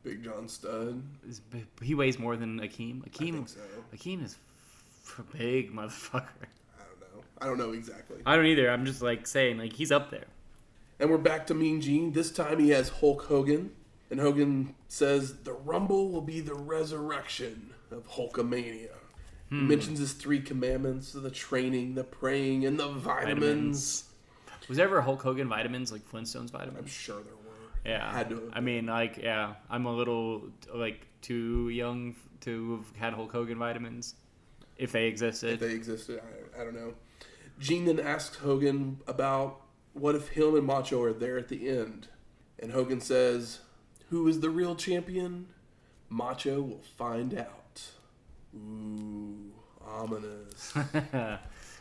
Big John Studd. He weighs more than Akeem. I think so. Akeem is a big motherfucker. I don't know exactly. I don't either. I'm just like saying like he's up there. And we're back to Mean Gene. This time he has Hulk Hogan. And Hogan says the Rumble will be the resurrection of Hulkamania. He mentions his 3 commandments, the training, the praying, and the vitamins. Was there ever Hulk Hogan vitamins, like Flintstones vitamins? I'm sure there were. Yeah. Had to have been. I mean, like, yeah. I'm a little, like, too young to have had Hulk Hogan vitamins. If they existed. If they existed, I don't know. Gene then asks Hogan about what if him and Macho are there at the end. And Hogan says, who is the real champion? Macho will find out. Ooh, ominous.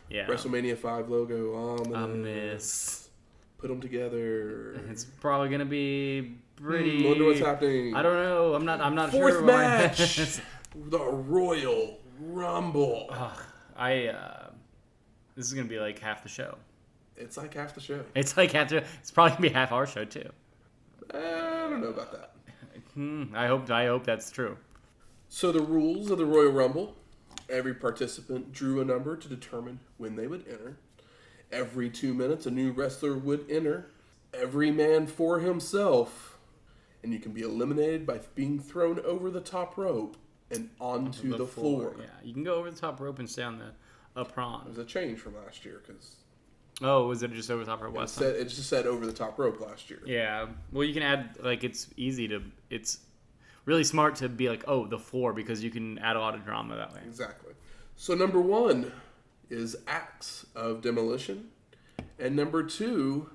Yeah. WrestleMania 5 logo, ominous. Put them together. It's probably gonna be pretty. Wonder what's happening. I don't know. I'm not sure. Fourth match, the Royal Rumble. This is gonna be like half the show. It's like half the show. It's probably gonna be half our show too. I don't know about that. I hope that's true. So the rules of the Royal Rumble: every participant drew a number to determine when they would enter. Every 2 minutes, a new wrestler would enter. Every man for himself, and you can be eliminated by being thrown over the top rope and onto the floor. Yeah, you can go over the top rope and stay on the apron. It was a change from last year because. Oh, was it just over the top rope? It just said over the top rope last year. Yeah. Well, you can add, like, it's really smart to be like, oh, the floor, because you can add a lot of drama that way. Exactly. So number 1 is Axe of Demolition. And number 2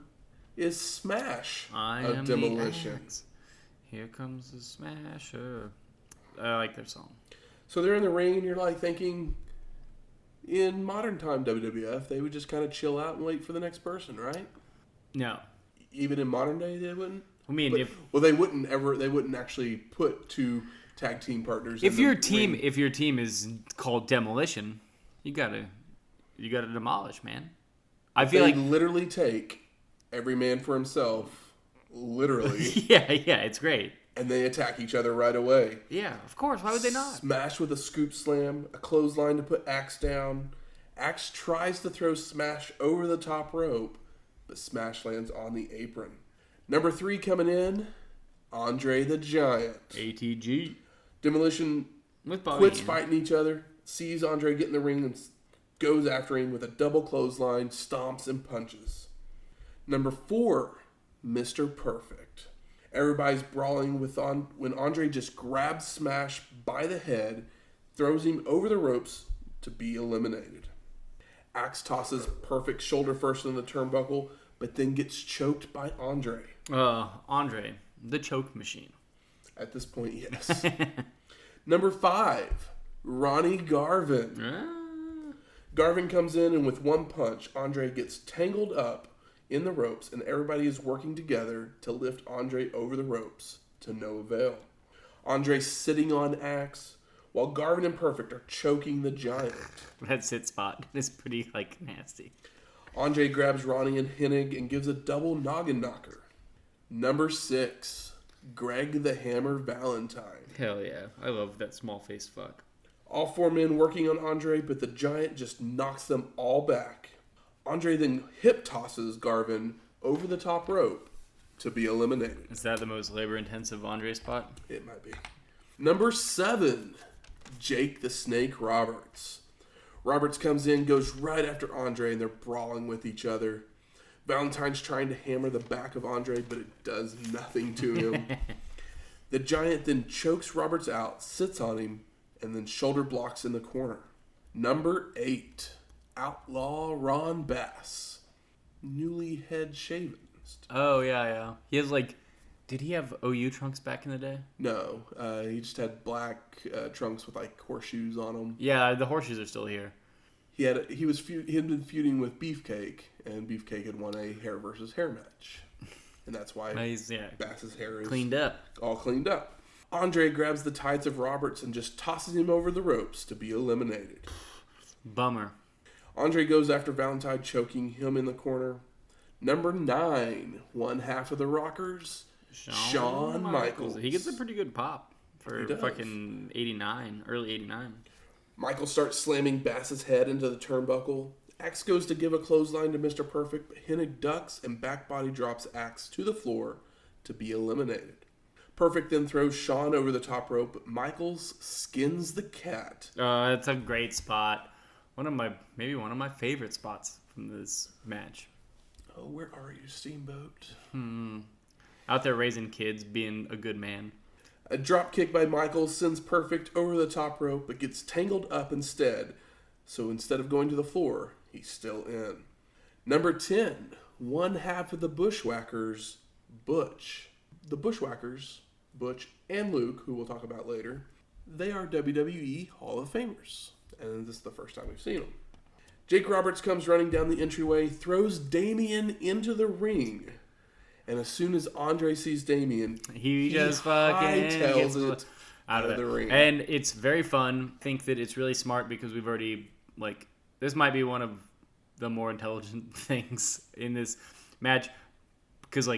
is Smash of Demolition. The axe. Here comes the smasher. I like their song. So they're in the ring and you're like thinking, in modern time WWF, they would just kind of chill out and wait for the next person, right? No. Even in modern day, they wouldn't? I mean, they wouldn't actually put 2 tag team partners if your team is called Demolition, you gotta demolish, man. I feel like literally take every man for himself, literally. yeah, it's great. And they attack each other right away. Yeah, of course. Why would they not? Smash with a scoop slam, a clothesline to put Axe down. Axe tries to throw Smash over the top rope, but Smash lands on the apron. Number 3 coming in, Andre the Giant. ATG. Demolition quits fighting each other, sees Andre get in the ring and goes after him with a double clothesline, stomps and punches. Number 4, Mr. Perfect. Everybody's brawling when Andre just grabs Smash by the head, throws him over the ropes to be eliminated. Axe tosses Perfect shoulder first in the turnbuckle, but then gets choked by Andre. Andre, the choke machine. At this point, yes. Number 5, Ronnie Garvin. Garvin comes in and with one punch, Andre gets tangled up in the ropes and everybody is working together to lift Andre over the ropes to no avail. Andre's sitting on Axe while Garvin and Perfect are choking the Giant. That sit spot is pretty, nasty. Andre grabs Ronnie and Hennig and gives a double noggin knocker. Number 6, Greg the Hammer Valentine. Hell yeah. I love that small face fuck. All 4 men working on Andre, but the Giant just knocks them all back. Andre then hip tosses Garvin over the top rope to be eliminated. Is that the most labor-intensive Andre spot? It might be. Number 7, Jake the Snake Roberts. Roberts comes in, goes right after Andre, and they're brawling with each other. Valentine's trying to hammer the back of Andre, but it does nothing to him. The Giant then chokes Roberts out, sits on him, and then shoulder blocks in the corner. Number 8, Outlaw Ron Bass. Newly head shaven. Oh, yeah. He has, did he have OU trunks back in the day? No. He just had black trunks with, horseshoes on them. Yeah, the horseshoes are still here. He had been feuding with Beefcake, and Beefcake had won a hair versus hair match. And that's why Bass's hair is cleaned up. All cleaned up. Andre grabs the tights of Roberts and just tosses him over the ropes to be eliminated. Bummer. Andre goes after Valentine, choking him in the corner. Number 9, one half of the Rockers, Shawn Michaels. He gets a pretty good pop for fucking 89, early 89. Michael starts slamming Bass's head into the turnbuckle. Axe goes to give a clothesline to Mr. Perfect, but Hennig ducks and backbody drops Axe to the floor to be eliminated. Perfect then throws Shawn over the top rope, but Michaels skins the cat. That's a great spot. Maybe one of my favorite spots from this match. Oh, where are you, Steamboat? Out there raising kids, being a good man. A drop kick by Michaels sends Perfect over the top rope, but gets tangled up instead. So instead of going to the floor, he's still in. Number 10, one half of the Bushwhackers, Butch. The Bushwhackers, Butch and Luke, who we'll talk about later, they are WWE Hall of Famers. And this is the first time we've seen them. Jake Roberts comes running down the entryway, throws Damien into the ring. And as soon as Andre sees Damien, he just fucking hightails it out of the ring. And it's very fun. I think that it's really smart because we've already, this might be one of the more intelligent things in this match. Because,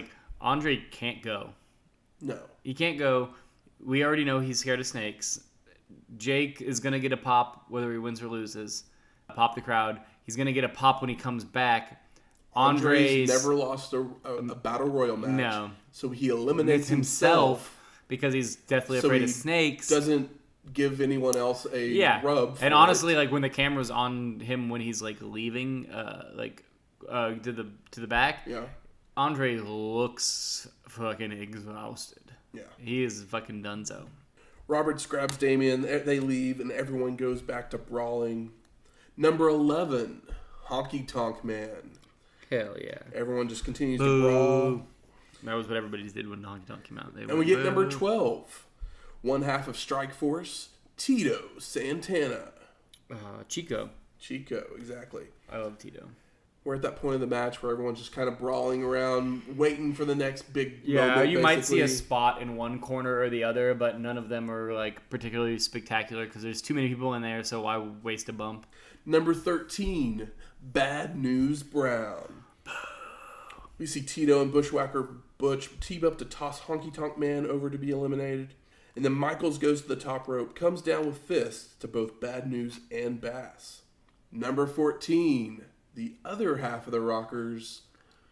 Andre can't go. No. He can't go. We already know he's scared of snakes. Jake is going to get a pop whether he wins or loses. Pop the crowd. He's going to get a pop when he comes back. Andre's never lost a battle royal match. No. So he eliminates himself because he's deathly afraid of snakes. Doesn't give anyone else a rub. And honestly, when the camera's on him when he's leaving, to the back, Andre looks fucking exhausted. Yeah. He is fucking donezo. Roberts grabs Damien, they leave, and everyone goes back to brawling. Number 11, Honky Tonk Man. Hell yeah. Everyone just continues to brawl. That was what everybody did when Honky Tonk came out. And we get number 12, one half of Strike Force, Tito Santana. Chico, exactly. I love Tito. We're at that point of the match where everyone's just kind of brawling around, waiting for the next big moment, you might see a spot in one corner or the other, but none of them are like particularly spectacular because there's too many people in there, so why waste a bump? Number 13, Bad News Brown. We see Tito and Bushwhacker Butch team up to toss Honky Tonk Man over to be eliminated. And then Michaels goes to the top rope, comes down with fists to both Bad News and Bass. Number 14, the other half of the Rockers,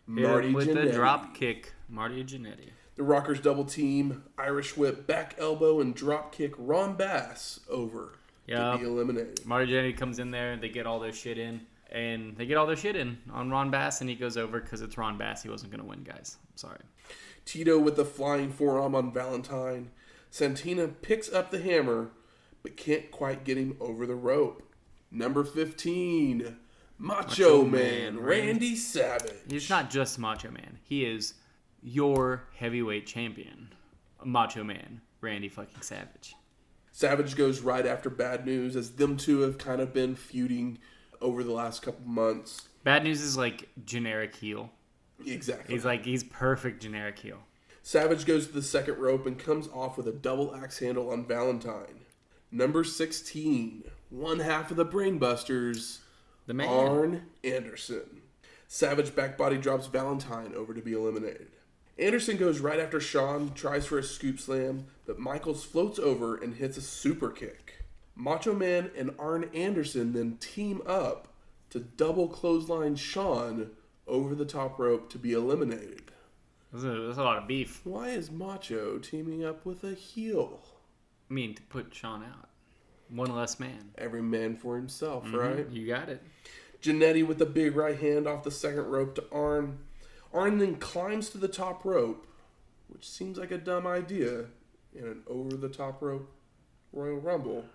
Marty with Jannetty. the drop kick, Marty Jannetty. The Rockers double team, Irish whip, back elbow, and drop kick Ron Bass over to be eliminated. Marty Jannetty comes in there, they get all their shit in. And they get all their shit in on Ron Bass, and he goes over because it's Ron Bass. He wasn't going to win, guys. I'm sorry. Tito with the flying forearm on Valentine. Santana picks up the hammer, but can't quite get him over the rope. Number 15, Macho Man Randy Savage. He's not just Macho Man. He is your heavyweight champion. Macho Man Randy fucking Savage. Savage goes right after Bad News, as them two have kind of been feuding over the last couple months. Bad News is like generic heel. Exactly. He's perfect generic heel. Savage goes to the second rope and comes off with a double axe handle on Valentine. Number 16, one half of the Brainbusters, the man. Arn Anderson. Savage back body drops Valentine over to be eliminated. Anderson goes right after Sean, tries for a scoop slam, but Michaels floats over and hits a super kick. Macho Man and Arn Anderson then team up to double clothesline Sean over the top rope to be eliminated. There's a lot of beef. Why is Macho teaming up with a heel? I mean, to put Sean out. One less man. Every man for himself, right? You got it. Jannetty with a big right hand off the second rope to Arn. Arn then climbs to the top rope, which seems like a dumb idea in an over-the-top rope Royal Rumble.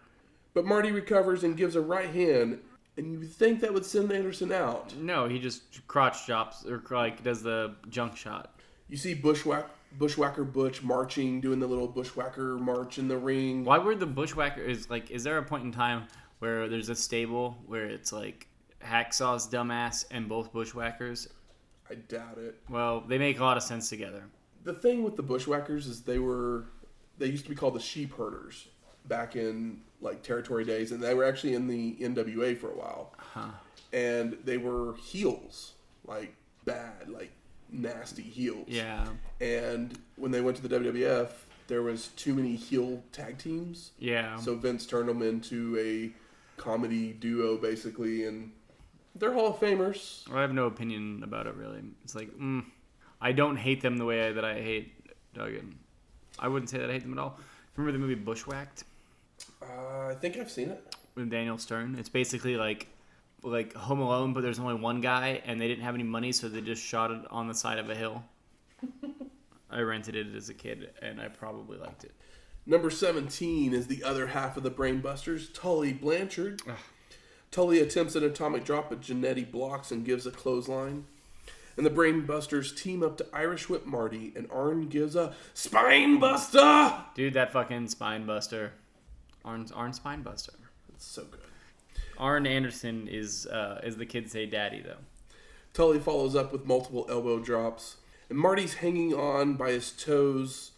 But Marty recovers and gives a right hand, and you would think that would send Anderson out. No, he just crotch chops, or like does the junk shot. You see Bushwhacker Butch marching, doing the little Bushwhacker march in the ring. Why were the Bushwhacker, is there a point in time where there's a stable where it's like Hacksaw's dumbass and both Bushwhackers? I doubt it. Well, they make a lot of sense together. The thing with the Bushwhackers is they used to be called the Sheep Herders back in like territory days, and they were actually in the NWA for a while. And they were heels, like bad, like nasty heels. Yeah. And when they went to the WWF, there was too many heel tag teams. Yeah. So Vince turned them into a comedy duo, basically, and they're Hall of Famers. I have no opinion about it, really. It's like, I don't hate them the way that I hate Duggan. I wouldn't say that I hate them at all. Remember the movie Bushwhacked? I think I've seen it. With Daniel Stern. It's basically like Home Alone, but there's only one guy, and they didn't have any money, so they just shot it on the side of a hill. I rented it as a kid, and I probably liked it. Number 17 is the other half of the Brainbusters, Tully Blanchard. Tully attempts an atomic drop, but Jannetty blocks and gives a clothesline. And the Brainbusters team up to Irish Whip Marty, and Arn gives a Spine Buster! Dude, that fucking Spine Buster. Arn Spine Buster. It's so good. Arn Anderson is the kids say daddy, though. Tully follows up with multiple elbow drops. And Marty's hanging on by his toes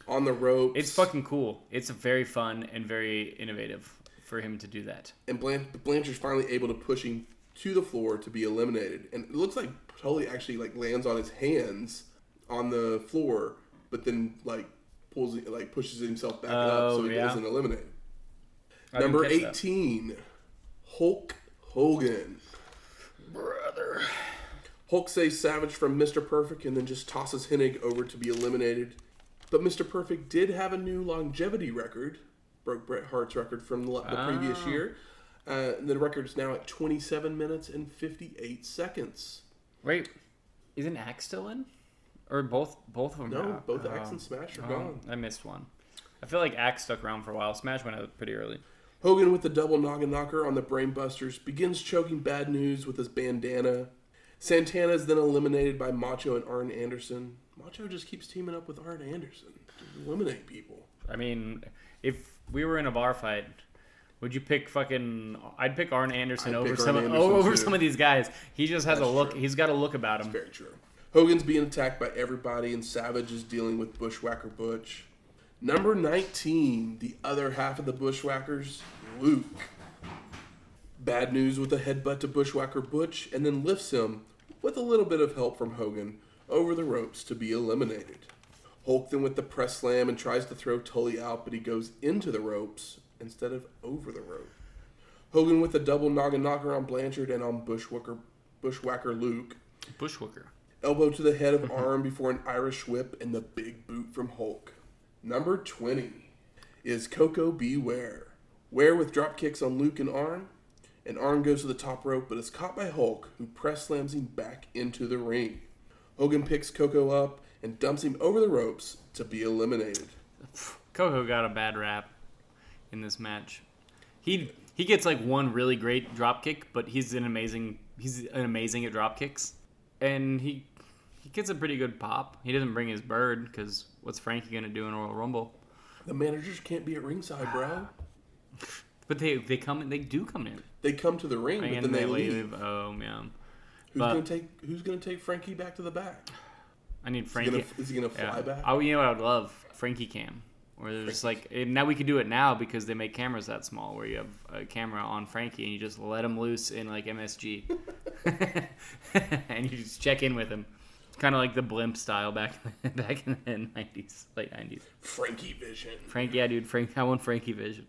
on the ropes. It's fucking cool. It's very fun and very innovative for him to do that. And Blanchard's finally able to push him to the floor to be eliminated. And it looks like Tully actually lands on his hands on the floor, but then pushes himself back up so he isn't eliminated. Number 18, Hulk Hogan. Brother. Hulk saves Savage from Mr. Perfect and then just tosses Hennig over to be eliminated. But Mr. Perfect did have a new longevity record. Broke Bret Hart's record from the previous year. The record is now at 27 minutes and 58 seconds. Wait, isn't Axe still in? Or both of them? No, both Axe and Smash are gone. I missed one. I feel like Axe stuck around for a while. Smash went out pretty early. Hogan with the double noggin knocker on the Brainbusters begins choking Bad News with his bandana. Santana is then eliminated by Macho and Arn Anderson. Macho just keeps teaming up with Arn Anderson to eliminate people. I mean, if we were in a bar fight, would you pick fucking... I'd pick Arn Anderson over some of these guys. He just has a look. True. He's got a look about him. That's very true. Hogan's being attacked by everybody, and Savage is dealing with Bushwhacker Butch. Number 19, the other half of the Bushwhackers, Luke. Bad News with a headbutt to Bushwhacker Butch, and then lifts him, with a little bit of help from Hogan, over the ropes to be eliminated. Hulk then with the press slam and tries to throw Tully out, but he goes into the ropes instead of over the rope. Hogan with a double noggin knocker on Blanchard and on Bushwhacker Luke. Bushwhacker. Elbow to the head of Arn before an Irish whip and the big boot from Hulk. Number 20 is Coco Beware. Ware with drop kicks on Luke and Arn goes to the top rope but is caught by Hulk, who press slams him back into the ring. Hogan picks Coco up and dumps him over the ropes to be eliminated. Coco got a bad rap in this match. He gets like one really great drop kick, but he's amazing at drop kicks, and he gets a pretty good pop. He doesn't bring his bird because what's Frankie gonna do in Royal Rumble? The managers can't be at ringside, bro. But they come in. They do come in. They come to the ring, but then they leave. Oh man. Who's gonna take Frankie back to the back? I need Frankie. Is he gonna fly back? Oh, you know what I would love? Frankie cam. Where there's like, now we could do it now because they make cameras that small where you have a camera on Frankie and you just let him loose in like MSG. And you just check in with him. It's kind of like the blimp style back in the 90s, late 90s. Frankie Vision. Yeah, dude. I want Frankie Vision.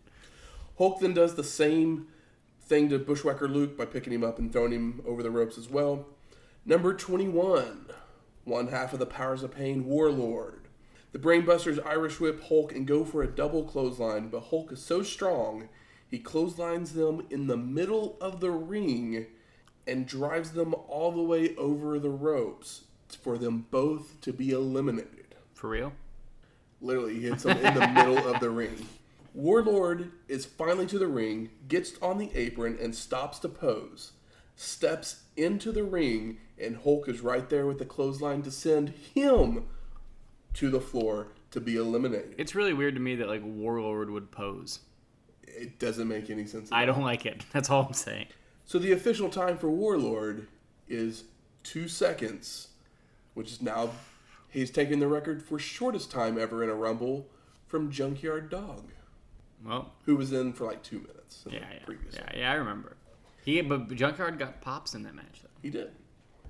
Hulk then does the same thing to Bushwhacker Luke by picking him up and throwing him over the ropes as well. Number 21, one half of the Powers of Pain, Warlord. The Brainbusters Irish whip Hulk and go for a double clothesline, but Hulk is so strong, he clotheslines them in the middle of the ring and drives them all the way over the ropes for them both to be eliminated. For real? Literally, he hits them in the middle of the ring. Warlord is finally to the ring, gets on the apron and stops to pose, steps into the ring, and Hulk is right there with the clothesline to send him to the floor to be eliminated. It's really weird to me that like Warlord would pose. It doesn't make any sense. I don't like it. That's all I'm saying. So the official time for Warlord is 2 seconds, which is now he's taken the record for shortest time ever in a Rumble from Junkyard Dog. Well, who was in for like 2 minutes. Yeah, I remember. But Junkyard got pops in that match though. He did.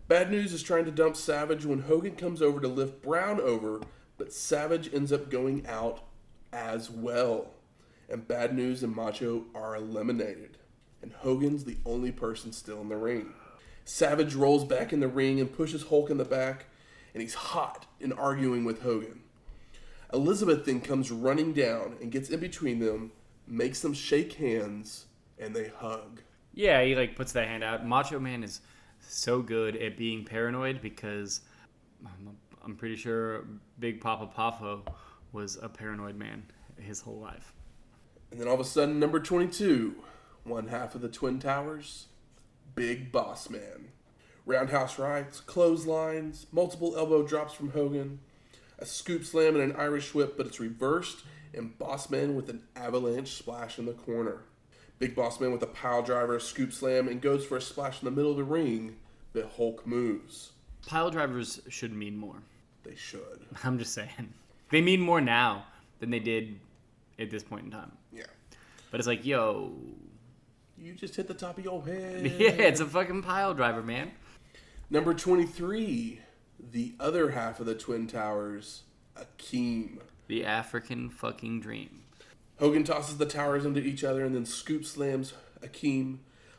Bad News is trying to dump Savage when Hogan comes over to lift Brown over, but Savage ends up going out as well. And Bad News and Macho are eliminated. And Hogan's the only person still in the ring. Savage rolls back in the ring and pushes Hulk in the back, and he's hot in arguing with Hogan. Elizabeth then comes running down and gets in between them, makes them shake hands, and they hug. Yeah, he like puts that hand out. Macho Man is so good at being paranoid because I'm pretty sure Big Papa Poffo was a paranoid man his whole life. And then all of a sudden, number 22, one half of the Twin Towers, Big Boss Man. Roundhouse rights, clotheslines, multiple elbow drops from Hogan, a scoop slam and an Irish whip, but it's reversed, and Boss Man with an avalanche splash in the corner. Big Boss Man with a pile driver, a scoop slam, and goes for a splash in the middle of the ring, but Hulk moves. Pile drivers should mean more. They should. I'm just saying. They mean more now than they did at this point in time. Yeah. But it's like, yo. You just hit the top of your head. Yeah, it's a fucking pile driver, man. Number 23, the other half of the Twin Towers, Akeem. The African fucking dream. Hogan tosses the towers into each other and then scoop slams Akeem.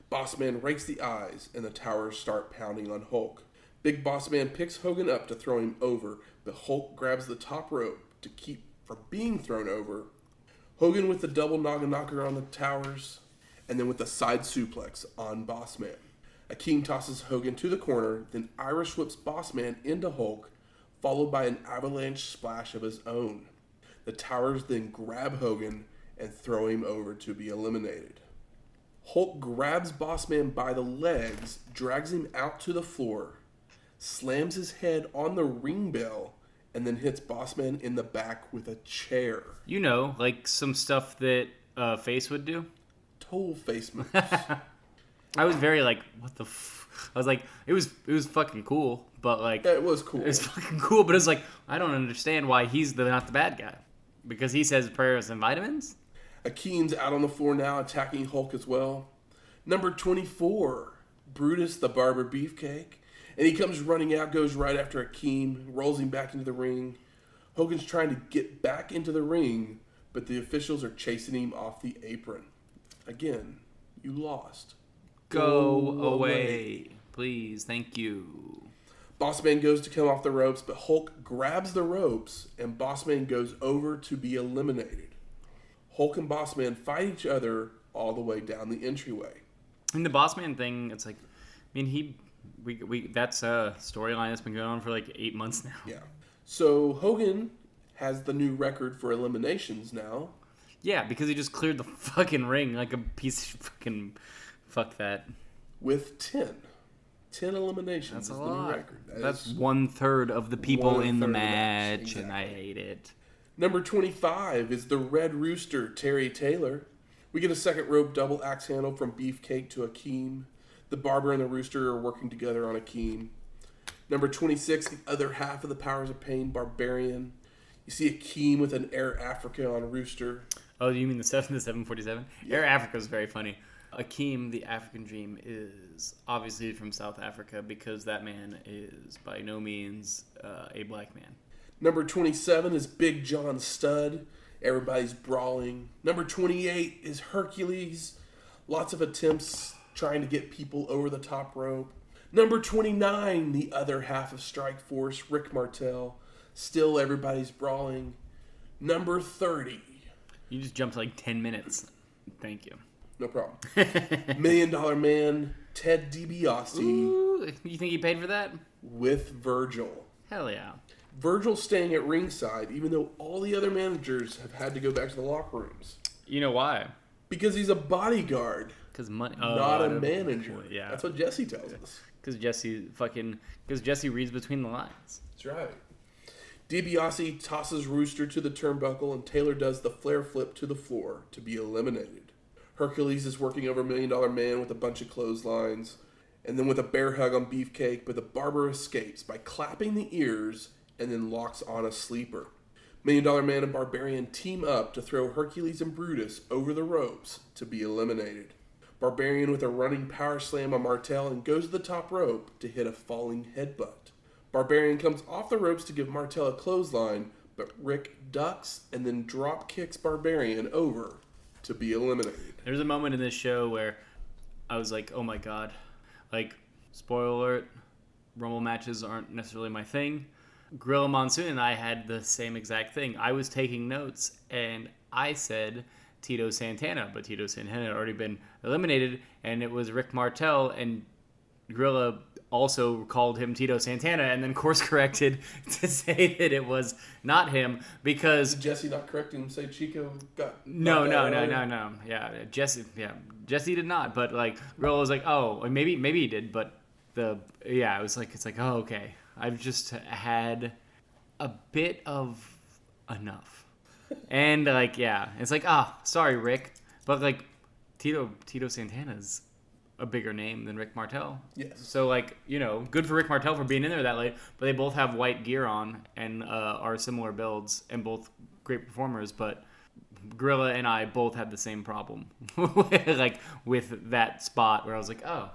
Boss Man rakes the eyes, and the towers start pounding on Hulk. Big Boss Man picks Hogan up to throw him over, but Hulk grabs the top rope to keep from being thrown over. Hogan with the double noggin knocker on the towers, and then with the side suplex on Boss Man. Akeem tosses Hogan to the corner, then Irish whips Boss Man into Hulk, followed by an avalanche splash of his own. The Towers then grab Hogan and throw him over to be eliminated. Hulk grabs Bossman by the legs, drags him out to the floor, slams his head on the ring bell, and then hits Bossman in the back with a chair. You know, like some stuff that Face would do. Total face moves. I was very like, what the I was like, it was fucking cool, but like... Yeah, it was cool. It's fucking cool, but it's like, I don't understand why he's not the bad guy. Because he says prayers and vitamins? Akeem's out on the floor now, attacking Hulk as well. Number 24, Brutus the Barber Beefcake. And he comes running out, goes right after Akeem, rolls him back into the ring. Hogan's trying to get back into the ring, but the officials are chasing him off the apron. Again, you lost. Go away. Please, thank you. Bossman goes to come off the ropes, but Hulk grabs the ropes, and Bossman goes over to be eliminated. Hulk and Bossman fight each other all the way down the entryway. And the Bossman thing, it's like, I mean, that's a storyline that's been going on for like 8 months now. Yeah. So Hogan has the new record for eliminations now. Yeah, because he just cleared the fucking ring like a piece of fucking... Fuck that. With 10. 10 eliminations That's is a the lot. new record. That's 1/3 of the people in the match, exactly. And I hate it. Number 25 is the Red Rooster, Terry Taylor. We get a second rope double axe handle from Beefcake to Akeem. The Barber and the Rooster are working together on Akeem. Number 26, the other half of the Powers of Pain, Barbarian. You see Akeem with an Air Africa on Rooster. Oh, you mean the 747? Yeah. Air Africa is very funny. Akeem, the African Dream, is obviously from South Africa because that man is by no means a black man. Number 27 is Big John Studd. Everybody's brawling. Number 28 is Hercules. Lots of attempts trying to get people over the top rope. Number 29, the other half of Strikeforce, Rick Martel. Still everybody's brawling. Number 30. You just jumped like 10 minutes. Thank you. No problem. $1 Million Man, Ted DiBiase. Ooh, you think he paid for that? With Virgil. Hell yeah. Virgil staying at ringside, even though all the other managers have had to go back to the locker rooms. You know why? Because he's a bodyguard. Because money. Not a manager. Yeah. That's what Jesse tells us. Because Jesse reads between the lines. That's right. DiBiase tosses Rooster to the turnbuckle, and Taylor does the flare flip to the floor to be eliminated. Hercules is working over $1 Million Man with a bunch of clotheslines, and then with a bear hug on Beefcake, but the Barber escapes by clapping the ears and then locks on a sleeper. $1 Million Man and Barbarian team up to throw Hercules and Brutus over the ropes to be eliminated. Barbarian with a running power slam on Martel and goes to the top rope to hit a falling headbutt. Barbarian comes off the ropes to give Martel a clothesline, but Rick ducks and then drop kicks Barbarian over to be eliminated. There's a moment in this show where I was like, oh my god. Like, spoiler alert, Rumble matches aren't necessarily my thing. Gorilla Monsoon and I had the same exact thing. I was taking notes, and I said Tito Santana, but Tito Santana had already been eliminated, and it was Rick Martel, and Gorilla also called him Tito Santana and then course corrected to say that it was not him because... Did Jesse not correct him and say Chico got... No. Yeah, Jesse did not, but like Gorilla was like, oh, maybe he did, but it's like, oh, okay. I've just had a bit of enough. And like, yeah, it's like, sorry, Rick, but like Tito Santana's a bigger name than Rick Martel. Yes. So, like, good for Rick Martel for being in there that late, but they both have white gear on and are similar builds and both great performers, but Gorilla and I both had the same problem. Like, with that spot where I was like, oh,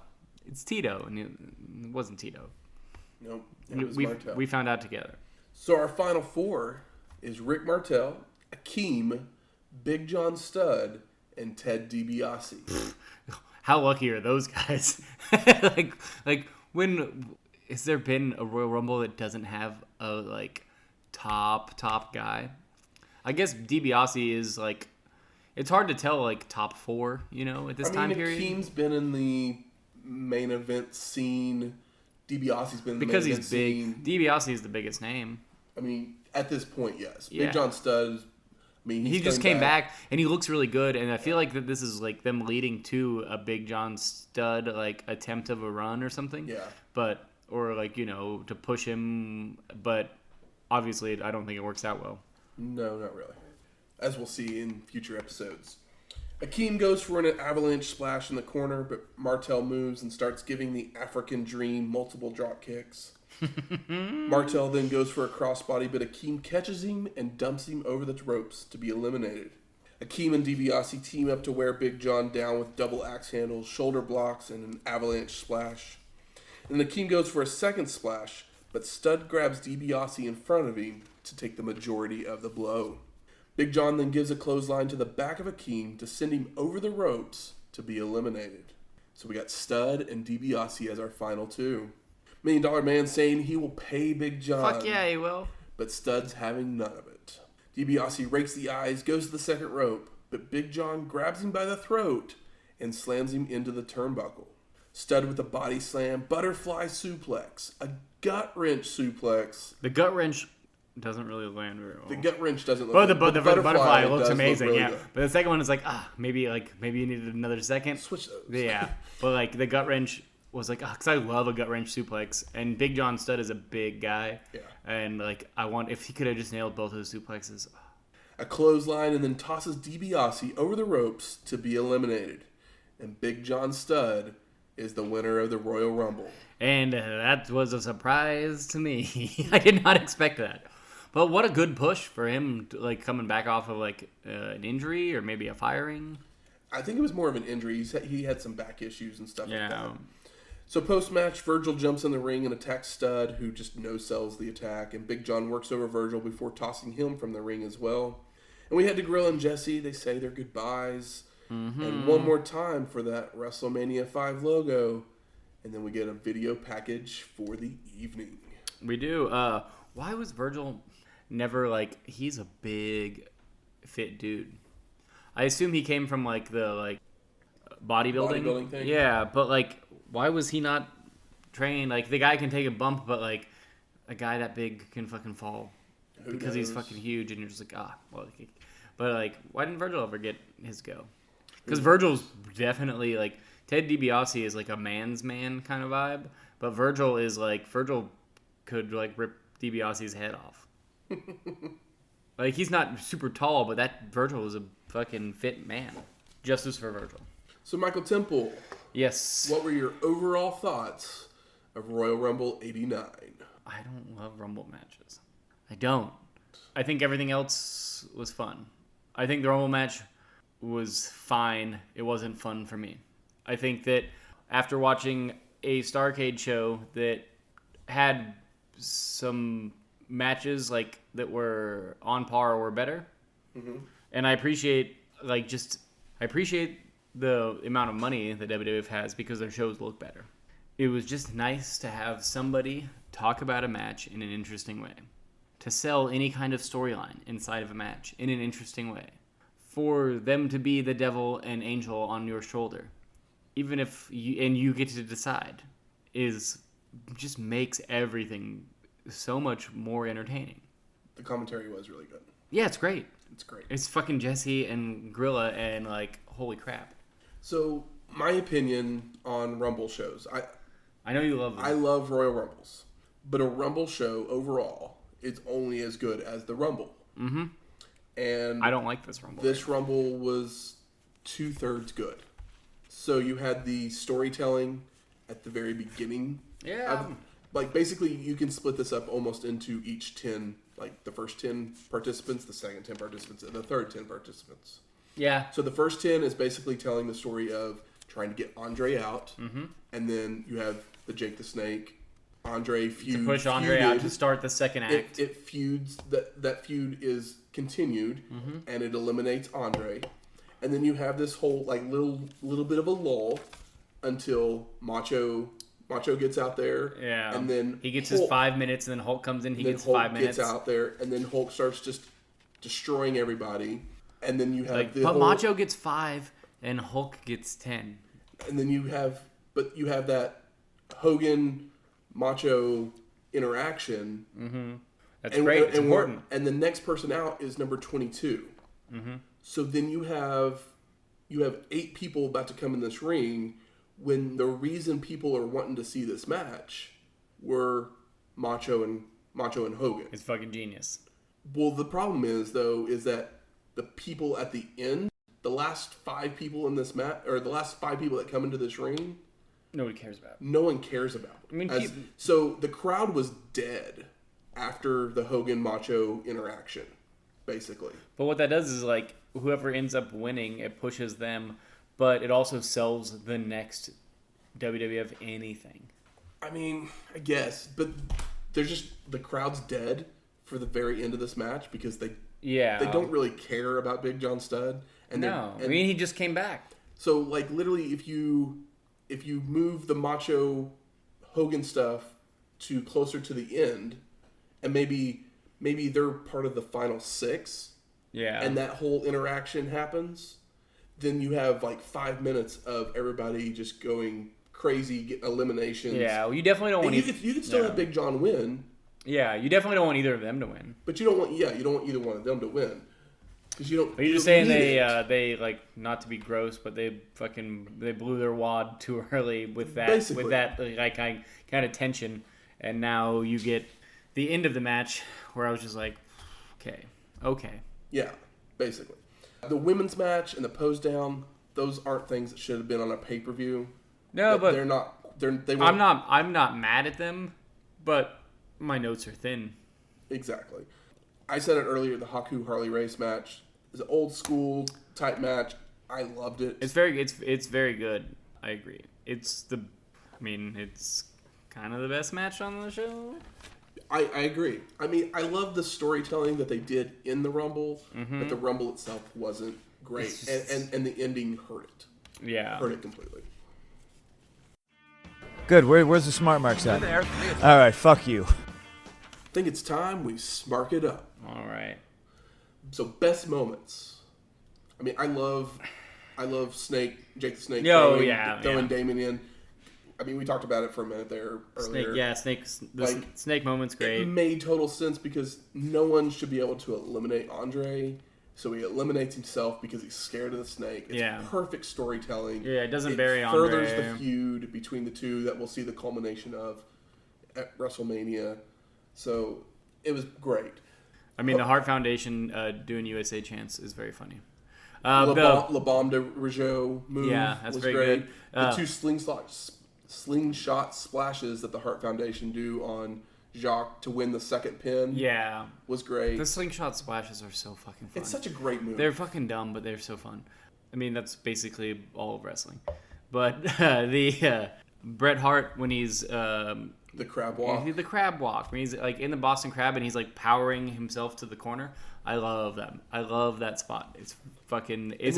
it's Tito, and it wasn't Tito. Nope, it was Martel. We found out together. So our final four is Rick Martel, Akeem, Big John Studd, and Ted DiBiase. How lucky are those guys? like when has there been a Royal Rumble that doesn't have a like top guy? I guess DiBiase is like, it's hard to tell like top four, at this time period. Akeem's been in the main event scene. DiBiase's been in the main event scene. DiBiase is the biggest name. I mean, at this point, yes. Yeah. Big John Studd is I mean, he just came back, and he looks really good. And I feel like that this is like them leading to a Big John Studd like attempt of a run or something. Yeah. But or like to push him, but obviously I don't think it works out well. No, not really. As we'll see in future episodes. Akeem goes for an avalanche splash in the corner, but Martel moves and starts giving the African Dream multiple drop kicks. Martel then goes for a crossbody, but Akeem catches him and dumps him over the ropes to be eliminated. Akeem and DiBiase team up to wear Big John down with double axe handles, shoulder blocks, and an avalanche splash. And Akeem goes for a second splash, but Studd grabs DiBiase in front of him to take the majority of the blow. Big John then gives a clothesline to the back of Akeem to send him over the ropes to be eliminated. So we got Studd and DiBiase as our final two. $1 Million Man saying he will pay Big John. Fuck yeah, he will. But Studd's having none of it. DiBiase rakes the eyes, goes to the second rope, but Big John grabs him by the throat and slams him into the turnbuckle. Studd with a body slam, butterfly suplex, a gut wrench suplex. The gut wrench doesn't really land very well. The gut wrench doesn't look but the butterfly looks amazing, really yeah. good. But the second one is like, maybe you needed another second. Switch those. Yeah. But like the gut wrench was like, because I love a gut wrench suplex, and Big John Studd is a big guy. Yeah. And like if he could have just nailed both of those suplexes. A clothesline and then tosses DiBiase over the ropes to be eliminated. And Big John Studd is the winner of the Royal Rumble. And that was a surprise to me. I did not expect that. But what a good push for him, like coming back off of like an injury or maybe a firing. I think it was more of an injury. He had some back issues and stuff like that. Yeah. So post-match, Virgil jumps in the ring and attacks Studd, who just no-sells the attack. And Big John works over Virgil before tossing him from the ring as well. And we head to Gorilla and Jesse. They say their goodbyes. Mm-hmm. And one more time for that WrestleMania 5 logo. And then we get a video package for the evening. We do. Why was Virgil never like... He's a big, fit dude. I assume he came from like the bodybuilding thing? Yeah, but like... Why was he not trained? Like, the guy can take a bump, but, like, a guy that big can fucking fall. Because he's fucking huge, and you're just like, well. But, like, why didn't Virgil ever get his go? Because Virgil's definitely, like, Ted DiBiase is, like, a man's man kind of vibe. But Virgil is, like, Virgil could, like, rip DiBiase's head off. Like, he's not super tall, but that Virgil is a fucking fit man. Justice for Virgil. So, Michael Temple. Yes. What were your overall thoughts of Royal Rumble 89? I don't love Rumble matches. I don't. I think everything else was fun. I think the Rumble match was fine. It wasn't fun for me. I think that after watching a Starrcade show that had some matches like that were on par or better, and I appreciate the amount of money that WWF has because their shows look better. It was just nice to have somebody talk about a match in an interesting way. To sell any kind of storyline inside of a match in an interesting way. For them to be the devil and angel on your shoulder. Even if you get to decide. Just makes everything so much more entertaining. The commentary was really good. Yeah, it's great. It's great. It's fucking Jesse and Gorilla and like, holy crap. So, my opinion on Rumble shows. I know you love them. I love Royal Rumbles. But a Rumble show overall is only as good as the Rumble. Mm-hmm. And I don't like this Rumble. This Rumble was 2/3 good. So you had the storytelling at the very beginning. Yeah. Basically, you can split this up almost into each 10, like the first 10 participants, the second 10 participants, and the third 10 participants. Yeah. So the first 10 is basically telling the story of trying to get Andre out. Mm-hmm. And then you have the Jake the Snake, Andre feud. To push Andre out to start the second act. It feuds, that feud is continued, and it eliminates Andre. And then you have this whole little bit of a lull until Macho gets out there. Yeah. And then he gets Hulk, his 5 minutes, and then Hulk comes in, he gets Hulk 5 minutes. gets out there, and then Hulk starts just destroying everybody. And then you have Macho gets 5 and Hulk gets 10. And then you have that Hogan Macho interaction. Mm-hmm. That's great. It's important. And the next person out is number 22. Mm-hmm. So then you have 8 people about to come in this ring when the reason people are wanting to see this match were Macho and Hogan. It's fucking genius. Well, the problem is that the people at the end, the last 5 people in this match, or the last 5 people that come into this ring, nobody cares about. No one cares about. I mean, so the crowd was dead after the Hogan Macho interaction, basically. But what that does is, like, whoever ends up winning, it pushes them, but it also sells the next WWF anything. I mean, I guess, but there's just the crowd's dead for the very end of this match because they don't really care about Big John Studd. I mean, he just came back. So, like, literally, if you move the Macho Hogan stuff to closer to the end, and maybe they're part of the final 6, and that whole interaction happens, then you have like 5 minutes of everybody just going crazy, getting eliminations. Yeah, well, you definitely don't want. You could still have Big John win. Yeah, you definitely don't want either of them to win. But you don't want either one of them to win. Because you don't. Are you just saying they like, not to be gross, but they blew their wad too early with that Basically. with that like kind of tension, and now you get the end of the match where I was just like, okay. Yeah, basically. The women's match and the Posedown, those aren't things that should have been on a pay-per-view. No, but they're not. I'm not mad at them, but my notes are thin. Exactly. I said it earlier. The Haku Harley race match is an old school type match. I loved it. It's very good. I agree. It's kind of the best match on the show. I agree. I mean, I love the storytelling that they did in the Rumble, but the Rumble itself wasn't great, and the ending hurt it. Yeah, hurt it completely. Good. Where's the smart marks at? All right. Fuck you. I think it's time we smark it up. All right. So best moments. I mean, I love Jake the Snake throwing Damon in. I mean, we talked about it for a minute there earlier. Snake moment's great. It made total sense because no one should be able to eliminate Andre. So he eliminates himself because he's scared of the snake. It's perfect storytelling. Yeah, it doesn't bury Andre. Furthers the feud between the two that we'll see the culmination of at WrestleMania. So it was great. I mean, the Hart Foundation doing USA chants is very funny. La Bombe de Rougeaus move was very great. Good. The 2 slingshot splashes that the Hart Foundation do on Jacques to win the second pin was great. The slingshot splashes are so fucking fun. It's such a great move. They're fucking dumb, but they're so fun. I mean, that's basically all of wrestling. But the Bret Hart when he's the crab walk. The crab walk. When he's like in the Boston Crab and he's like powering himself to the corner. I love that. I love that spot. It's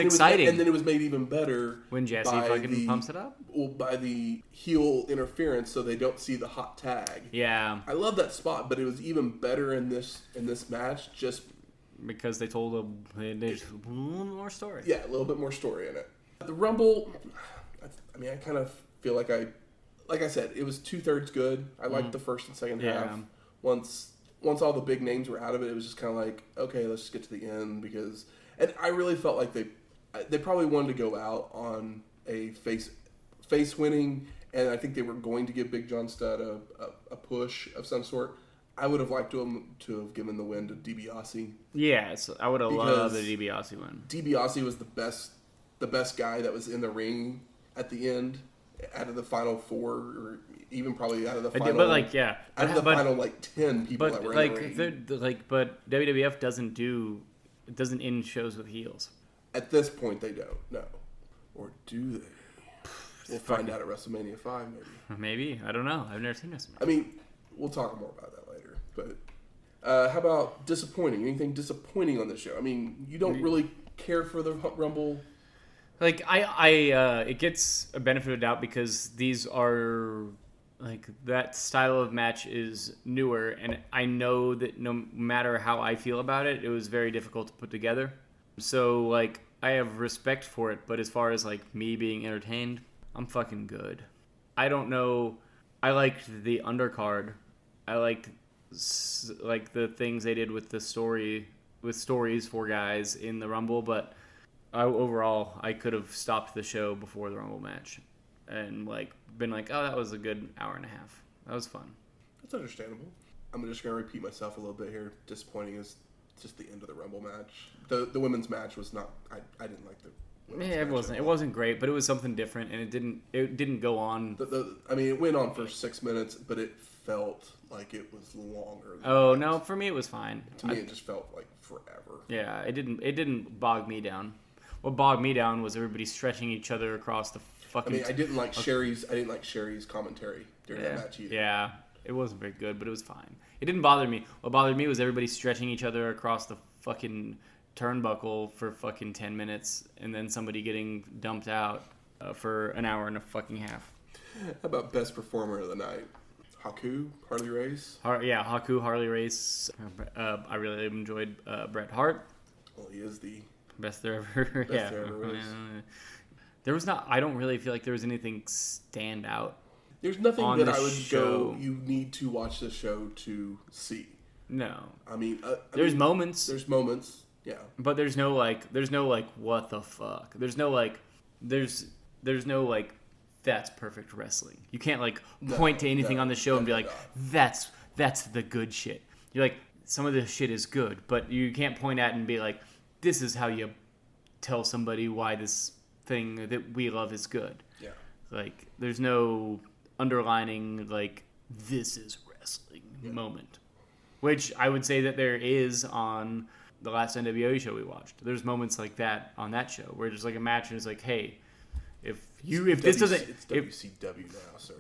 exciting. And then it was made even better when Jesse fucking pumps it up. Well, by the heel interference, so they don't see the hot tag. Yeah. I love that spot, but it was even better in this match just because they told a little more story. Yeah, a little bit more story in it. The Rumble. I mean, I kind of feel like I said, it was 2/3 good. I liked the first and second half. Once all the big names were out of it, it was just kind of like, okay, let's just get to the end and I really felt like they probably wanted to go out on a face winning, and I think they were going to give Big John Studd a push of some sort. I would have liked to have given the win to DiBiase. Yes, I would have loved the DiBiase win. DiBiase was the best guy that was in the ring at the end, out of the final 4, or even probably out of the final. But like, yeah, out of the final 10 people that were in the ring. But WWF doesn't end shows with heels. At this point, they don't. No, or do they? We'll find out at WrestleMania 5, maybe. Maybe, I don't know. I've never seen WrestleMania. I mean, we'll talk more about that later. But how about disappointing? Anything disappointing on the show? I mean, you don't really care for the Rumble. Like it gets a benefit of doubt because these are like that style of match is newer, and I know that no matter how I feel about it, it was very difficult to put together. So like I have respect for it, but as far as like me being entertained, I'm fucking good. I don't know. I liked the undercard. I liked like the things they did with the story with stories for guys in the Rumble, but overall, I could have stopped the show before the Rumble match and like been like, oh, that was a good hour and a half. That was fun. That's understandable. I'm just going to repeat myself a little bit here. Disappointing is just the end of the Rumble match. The women's match was not. I didn't like the. Yeah, it wasn't. It wasn't great, but it was something different, and it didn't go on. I mean, it went on for 6 minutes, but it felt like it was longer. Oh no, for me it was fine. To me, it just felt like forever. Yeah, it didn't bog me down. What bogged me down was everybody stretching each other across the fucking. I mean, I didn't like Sherry's commentary during that match either. Yeah, it wasn't very good, but it was fine. It didn't bother me. What bothered me was everybody stretching each other across the fucking turnbuckle for fucking 10 minutes, and then somebody getting dumped out for an hour and a fucking half. How about best performer of the night? Haku, Harley Race? Haku, Harley Race. I really enjoyed Bret Hart. Well, he is the best there ever. There ever was. There was not. I don't really feel like there was anything stand out. There's nothing that I would show. go. You need to watch the show to see. No. I mean, there's moments. There's moments. Yeah. But there's no like what the fuck. There's no like that's perfect wrestling. You can't like point to anything on the show and be like that's the good shit. You're like some of this shit is good, but you can't point at it and be like this is how you tell somebody why this thing that we love is good. Yeah. Like there's no underlining like this is wrestling moment. Which I would say that there is on the last NWA show we watched. There's moments like that on that show where there's like a match and it's like, hey, it's WCW now, sir.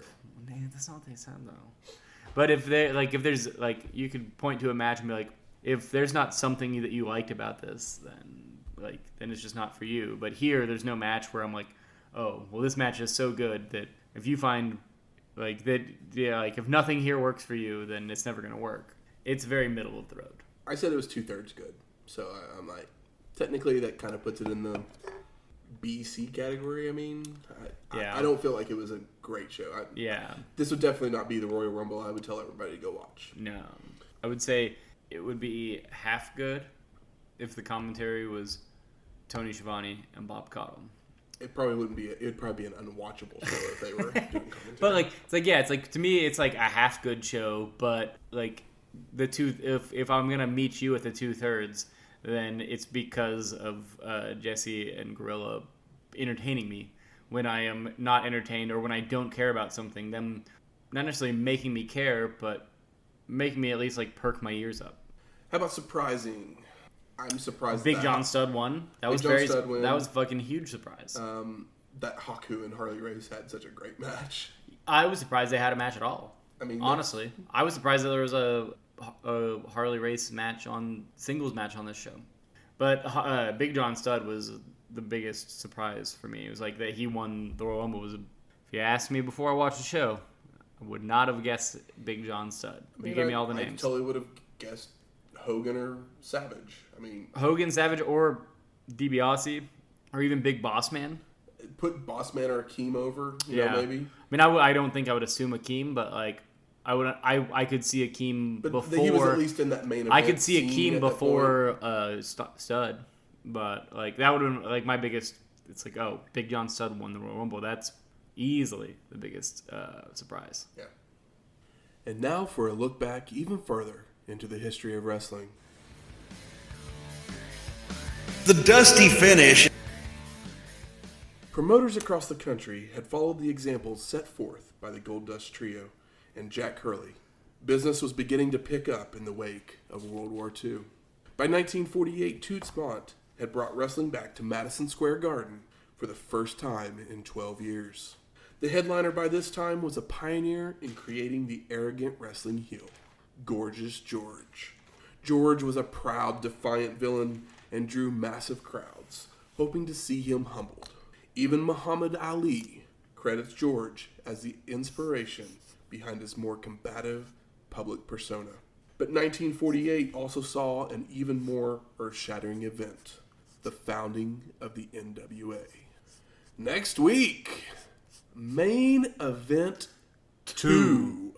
Man, that's not what they said though. But if there's like you could point to a match and be like, if there's not something that you liked about this, then it's just not for you. But here, there's no match where I'm like, oh, well, this match is so good that if you find like that, like if nothing here works for you, then it's never gonna work. It's very middle of the road. I said it was 2/3 good, so I'm like, technically that kind of puts it in the BC category. I mean, I don't feel like it was a great show. This would definitely not be the Royal Rumble I would tell everybody to go watch. No, I would say it would be half good if the commentary was Tony Schiavone and Bob Caudle. It probably wouldn't be. It would probably be an unwatchable show if they were doing commentary. But it's like to me, it's like a half good show. But like if I'm gonna meet you at the 2/3, then it's because of Jesse and Gorilla entertaining me. When I am not entertained or when I don't care about something, them not necessarily making me care, but making me at least like perk my ears up. How about surprising? I'm surprised. Big John Studd won. That was a fucking huge surprise. That Haku and Harley Race had such a great match. I was surprised they had a match at all. I mean, honestly, I was surprised that there was a Harley Race singles match on this show. But Big John Studd was the biggest surprise for me. It was like that he won the Royal Rumble. If you asked me before I watched the show, I would not have guessed Big John Studd. You gave me all the names. I totally would have guessed Hogan or Savage. I mean, Hogan, Savage, or DiBiase, or even Big Boss Man. Put Boss Man or Akeem over, you know, maybe. I mean, I don't think I would assume Akeem, but like I could see Akeem before. He was at least in that main event. I could see Akeem before Studd, but like that would have been like my biggest. It's like, oh, Big John Studd won the Royal Rumble. That's easily the biggest surprise. Yeah. And now for a look back even further into the history of wrestling. The dusty finish. Promoters across the country had followed the examples set forth by the Gold Dust Trio and Jack Hurley. Business was beginning to pick up in the wake of World War II. By 1948, Toots Mondt had brought wrestling back to Madison Square Garden for the first time in 12 years. The headliner by this time was a pioneer in creating the arrogant wrestling heel, Gorgeous George. George was a proud, defiant villain and drew massive crowds, hoping to see him humbled. Even Muhammad Ali credits George as the inspiration behind his more combative public persona. But 1948 also saw an even more earth-shattering event, the founding of the NWA. Next week, Main Event 2.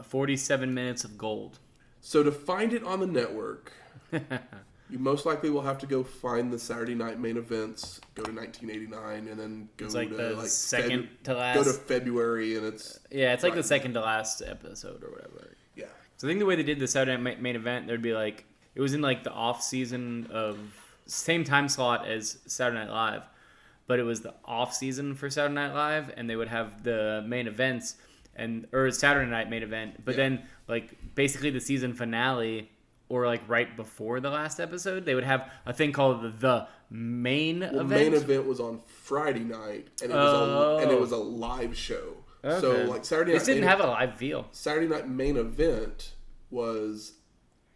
47 minutes of gold. So to find it on the network, You most likely will have to go find the Saturday night main events, go to 1989, and then go It's like to the like second to last. Go to February, and it's it's like the second to last episode or whatever. Yeah. So I think the way they did the Saturday night main event, there'd be like it was in like the off season of same time slot as Saturday Night Live, but it was the off season for Saturday Night Live, and they would have the main events or Saturday night main event, but then like basically the season finale. Or like right before the last episode, they would have a thing called the main event. The main event was on Friday night, and it was a live show. Okay. So like Saturday night, this didn't have a live feel. Saturday night main event was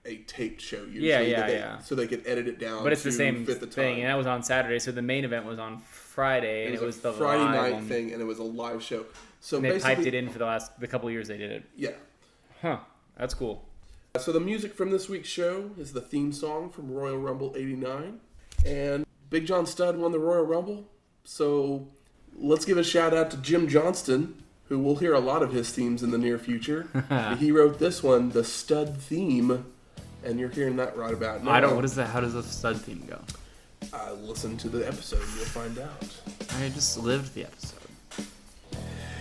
a taped show usually. Yeah. So they could edit it down. But it's the same fit the thing, time. and that was on Saturday. So the main event was on Friday, and it was the Friday live night one. thing, and it was a live show. So And they basically, piped it in for the couple years they did it. Yeah. Huh. That's cool. So the music from this week's show is the theme song from Royal Rumble 89. And Big John Studd won the Royal Rumble. So let's give a shout out to Jim Johnston, who we'll hear a lot of his themes in the near future. He wrote this one, the Studd theme, and you're hearing that right about now. What is that? How does the Studd theme go? Listen to the episode and you'll find out. I just lived the episode.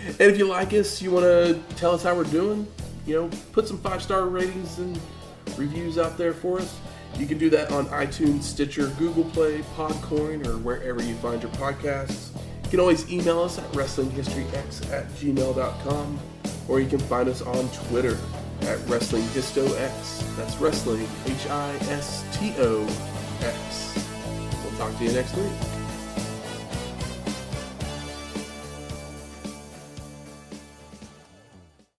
And if you like us, you want to tell us how we're doing, put some 5-star ratings and reviews out there for us. You can do that on iTunes, Stitcher, GooglePlay, PodCoin, or wherever you find your podcasts. You can always email us at wrestlinghistoryx@gmail.com, or you can find us on Twitter at WrestlingHistoX. That's Wrestling, HISTOX. We'll talk to you next week.